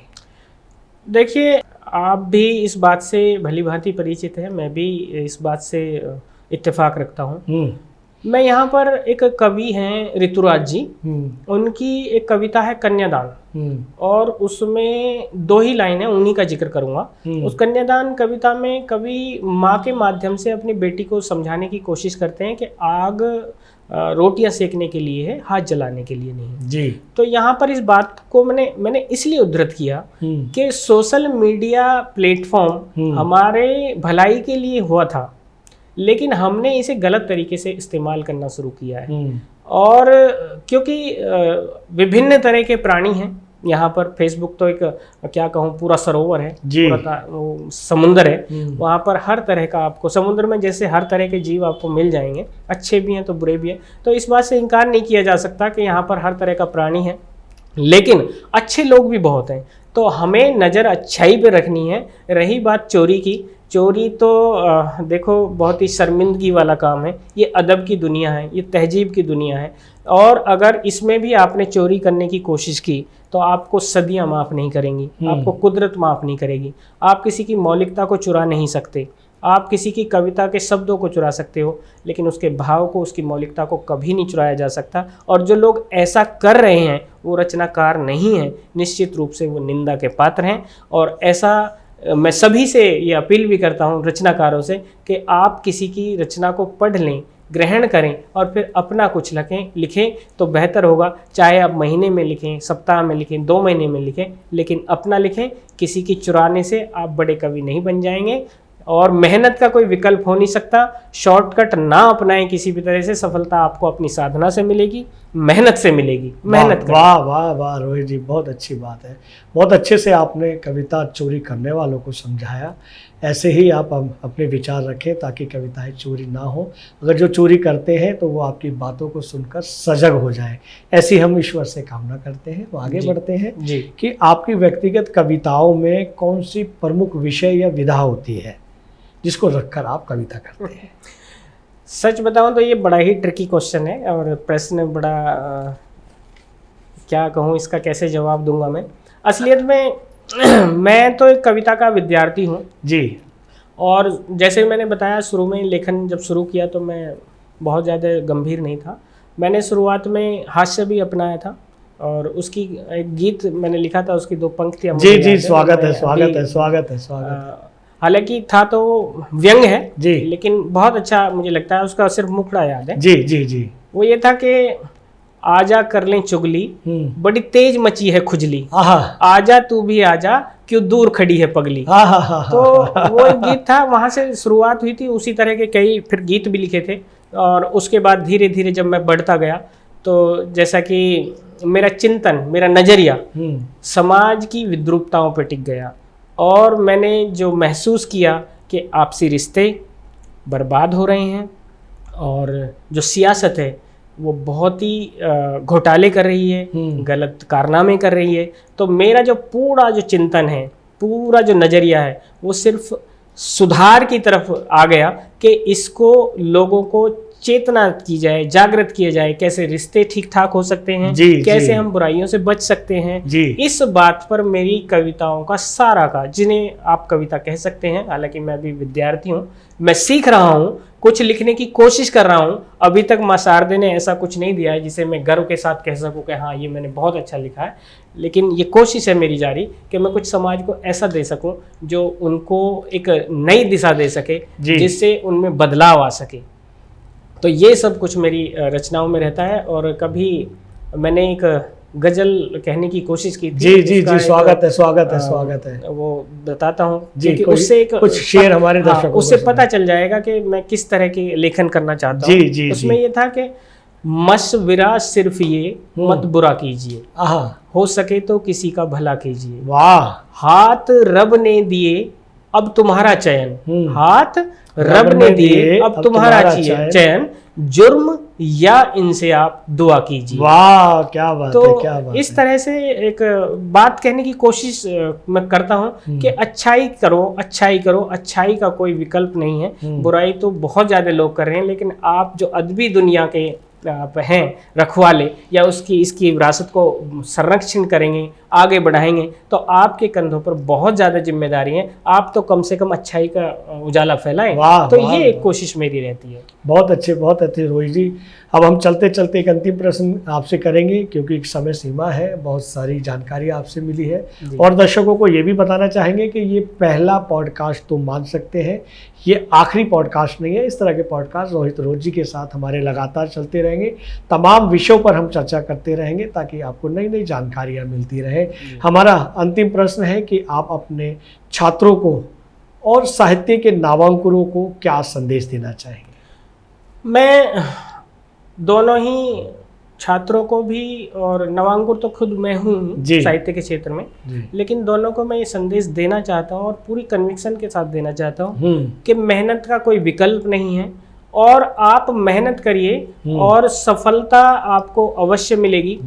देखिए, आप भी इस बात से भली भांति परिचित हैं, मैं भी इस बात से इत्तेफाक रखता हूँ। मैं यहाँ पर एक कवि हैं ऋतुराज जी, उनकी एक कविता है कन्यादान, और उसमें 2 ही लाइन है, उन्हीं का जिक्र करूँगा। उस कन्यादान कविता में कवि माँ के माध्यम से अपनी बेटी को समझाने की कोशिश करते हैं कि आग रोटियां सेकने के लिए है, हाथ जलाने के लिए नहीं जी। तो यहाँ पर इस बात को मैंने इसलिए उद्धृत किया कि सोशल मीडिया प्लेटफॉर्म हमारे भलाई के लिए हुआ था, लेकिन हमने इसे गलत तरीके से इस्तेमाल करना शुरू किया है। और क्योंकि विभिन्न तरह के प्राणी हैं यहाँ पर, फेसबुक तो एक क्या कहूँ पूरा सरोवर है, पूरा समुंदर है। वहाँ पर हर तरह का आपको, समुद्र में जैसे हर तरह के जीव आपको मिल जाएंगे, अच्छे भी हैं तो बुरे भी हैं। तो इस बात से इनकार नहीं किया जा सकता कि यहाँ पर हर तरह का प्राणी है, लेकिन अच्छे लोग भी बहुत हैं। तो हमें नज़र अच्छाई पे रखनी है। रही बात चोरी की, चोरी तो देखो बहुत ही शर्मिंदगी वाला काम है। ये अदब की दुनिया है, ये तहजीब की दुनिया है, और अगर इसमें भी आपने चोरी करने की कोशिश की तो आपको सदियां माफ़ नहीं करेंगी, आपको कुदरत माफ़ नहीं करेगी। आप किसी की मौलिकता को चुरा नहीं सकते। आप किसी की कविता के शब्दों को चुरा सकते हो, लेकिन उसके भाव को, उसकी मौलिकता को कभी नहीं चुराया जा सकता। और जो लोग ऐसा कर रहे हैं वो रचनाकार नहीं हैं, निश्चित रूप से वो निंदा के पात्र हैं। और ऐसा मैं सभी से ये अपील भी करता हूँ, रचनाकारों से, कि आप किसी की रचना को पढ़ लें, ग्रहण करें और फिर अपना कुछ लिखें तो बेहतर होगा। चाहे आप महीने में लिखें, सप्ताह में लिखें, 2 महीने में लिखें, लेकिन अपना लिखें। किसी की चुराने से आप बड़े कवि नहीं बन जाएंगे, और मेहनत का कोई विकल्प हो नहीं सकता। शॉर्टकट ना अपनाएं किसी भी तरह से। सफलता आपको अपनी साधना से मिलेगी, मेहनत से मिलेगी। मेहनत करें। वाह वाह वाह रोहित जी, बहुत अच्छी बात है। बहुत अच्छे से आपने कविता चोरी करने वालों को समझाया। ऐसे ही आप अपने विचार रखें ताकि कविताएं चोरी ना हो। अगर जो चोरी करते हैं तो वो आपकी बातों को सुनकर सजग हो जाए, ऐसी हम ईश्वर से कामना करते हैं। तो आगे बढ़ते हैं जी, कि आपकी व्यक्तिगत कविताओं में कौन सी प्रमुख विषय या विधा होती है जिसको रखकर आप कविता करते हैं? सच बताऊं तो ये बड़ा ही ट्रिकी क्वेश्चन है, और प्रश्न बड़ा क्या कहूँ, इसका कैसे जवाब दूंगा मैं। असलियत में मैं तो एक कविता का विद्यार्थी हूँ जी। और जैसे मैंने बताया, शुरू में लेखन जब शुरू किया तो मैं बहुत ज़्यादा गंभीर नहीं था। मैंने शुरुआत में हास्य भी अपनाया था, और उसकी एक गीत मैंने लिखा था, उसकी 2 पंक्तियाँ। जी जी, स्वागत है, स्वागत है, स्वागत है, स्वागत है। हालांकि था तो व्यंग है जी, लेकिन बहुत अच्छा मुझे लगता है। उसका सिर्फ मुखड़ा याद है जी जी जी। वो ये था कि आजा कर लें चुगली, बड़ी तेज मची है खुजली, आजा तू भी आजा, क्यों दूर खड़ी है पगली। तो वो एक गीत था, वहाँ से शुरुआत हुई थी। उसी तरह के कई फिर गीत भी लिखे थे, और उसके बाद धीरे धीरे जब मैं बढ़ता गया तो जैसा कि मेरा चिंतन, मेरा नज़रिया समाज की विद्रूपताओं पर टिक गया, और मैंने जो महसूस किया कि आपसी रिश्ते बर्बाद हो रहे हैं, और जो सियासत है वो बहुत ही घोटाले कर रही है, गलत कारनामे कर रही है। तो मेरा जो पूरा जो चिंतन है, पूरा जो नज़रिया है, वो सिर्फ सुधार की तरफ आ गया कि इसको लोगों को चेतना की जाए, जागृत किया जाए, कैसे रिश्ते ठीक ठाक हो सकते हैं, कैसे हम बुराइयों से बच सकते हैं। इस बात पर मेरी कविताओं का सारा का, जिन्हें आप कविता कह सकते हैं, हालांकि मैं अभी विद्यार्थी हूँ, मैं सीख रहा हूँ, कुछ लिखने की कोशिश कर रहा हूँ। अभी तक माँ शारदे ने ऐसा कुछ नहीं दिया है जिसे मैं गर्व के साथ कह सकूँ कि हाँ ये मैंने बहुत अच्छा लिखा है, लेकिन ये कोशिश है मेरी जारी कि मैं कुछ समाज को ऐसा दे सकूँ जो उनको एक नई दिशा दे सके, जिससे उनमें बदलाव आ सके। तो ये सब कुछ मेरी रचनाओं में रहता है। और कभी मैंने एक गजल कहने की कोशिश की थी। जी, स्वागत है। वो बताता हूँ जी, उससे एक कुछ शेर हमारे दर्शकों उससे पता चल जाएगा कि मैं किस तरह की लेखन करना चाहता हूँ। उसमें ये था कि मशविरा सिर्फ ये मत बुरा कीजिए, हो सके तो किसी का भला कीजिए। वाह। हाथ रब ने दिए अब तुम्हारा चयन, हाथ रब ने दिए अब तुम्हारा चयन, जुर्म या इनसे आप दुआ कीजिए। वाह, क्या बात तो है, क्या बात इस तरह से एक बात कहने की कोशिश मैं करता हूँ कि अच्छाई करो, अच्छाई करो, अच्छाई का कोई विकल्प नहीं है। बुराई तो बहुत ज़्यादा लोग कर रहे हैं, लेकिन आप जो अदबी दुनिया के हैं रखवाले, या इसकी विरासत को संरक्षण करेंगे, आगे बढ़ाएंगे, तो आपके कंधों पर बहुत ज़्यादा जिम्मेदारी है। आप तो कम से कम अच्छाई का उजाला फैलाएं। तो ये एक कोशिश मेरी रहती है। बहुत अच्छे रोहित जी। अब हम चलते चलते एक अंतिम प्रश्न आपसे करेंगे, क्योंकि एक समय सीमा है, बहुत सारी जानकारी आपसे मिली है, और दर्शकों को ये भी बताना चाहेंगे कि ये पहला पॉडकास्ट तो मान सकते हैं, ये आखिरी पॉडकास्ट नहीं है। इस तरह के पॉडकास्ट रोहित रोज जी के साथ हमारे लगातार चलते रहेंगे। तमाम विषयों पर हम चर्चा करते रहेंगे ताकि आपको नई नई जानकारियाँ मिलती रहे। हमारा अंतिम प्रश्न है कि आप अपने छात्रों को और साहित्य के नावांकुरों को क्या संदेश देना चाहेंगे? मैं दोनों ही छात्रों को भी, और नवांकुर तो खुद मैं हूँ साहित्य के क्षेत्र में, लेकिन दोनों को मैं ये संदेश देना चाहता हूँ और पूरी कन्विक्शन के साथ देना चाहता हूँ कि मेहनत का कोई विकल्प नहीं है, और आप मेहनत करिए और सफलता आपको अवश्य मिलेगी।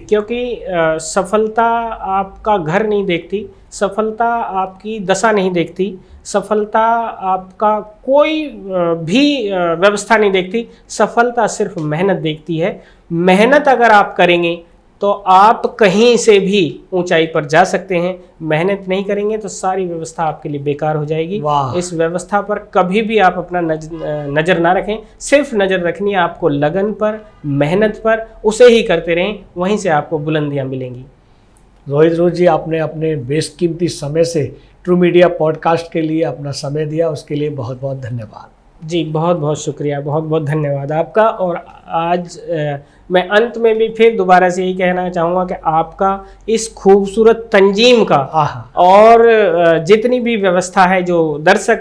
क्योंकि सफलता आपका घर नहीं देखती, सफलता आपकी दशा नहीं देखती, सफलता आपका कोई भी व्यवस्था नहीं देखती। सफलता सिर्फ मेहनत देखती है। मेहनत अगर आप करेंगे तो आप कहीं से भी ऊंचाई पर जा सकते हैं। मेहनत नहीं करेंगे तो सारी व्यवस्था आपके लिए बेकार हो जाएगी। इस व्यवस्था पर कभी भी आप अपना नज़र ना रखें। सिर्फ नज़र रखनी है आपको लगन पर, मेहनत पर, उसे ही करते रहें, वहीं से आपको बुलंदियां मिलेंगी। रोहित रोज जी, आपने अपने बेशकीमती समय से ट्रू मीडिया पॉडकास्ट के लिए अपना समय दिया, उसके लिए बहुत बहुत धन्यवाद। जी, बहुत बहुत शुक्रिया, बहुत बहुत धन्यवाद आपका। और आज मैं अंत में भी फिर दोबारा से यही कहना चाहूँगा कि आपका इस खूबसूरत तंजीम का और जितनी भी व्यवस्था है, जो दर्शक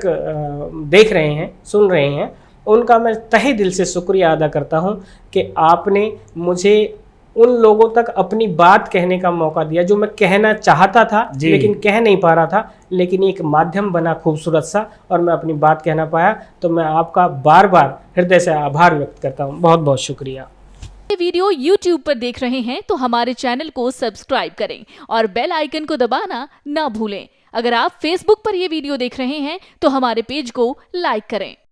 देख रहे हैं, सुन रहे हैं, उनका मैं तहे दिल से शुक्रिया अदा करता हूँ कि आपने मुझे उन लोगों तक अपनी बात कहने का मौका दिया जो मैं कहना चाहता था लेकिन कह नहीं पा रहा था। लेकिन एक माध्यम बना खूबसूरत सा, और मैं अपनी बात कहना पाया। तो मैं आपका बार बार हृदय से आभार व्यक्त करता हूँ। बहुत बहुत शुक्रिया। ये वीडियो YouTube पर देख रहे हैं तो हमारे चैनल को सब्सक्राइब करें और बेल आइकन को दबाना ना भूलें। अगर आप Facebook पर ये वीडियो देख रहे हैं तो हमारे पेज को लाइक करें।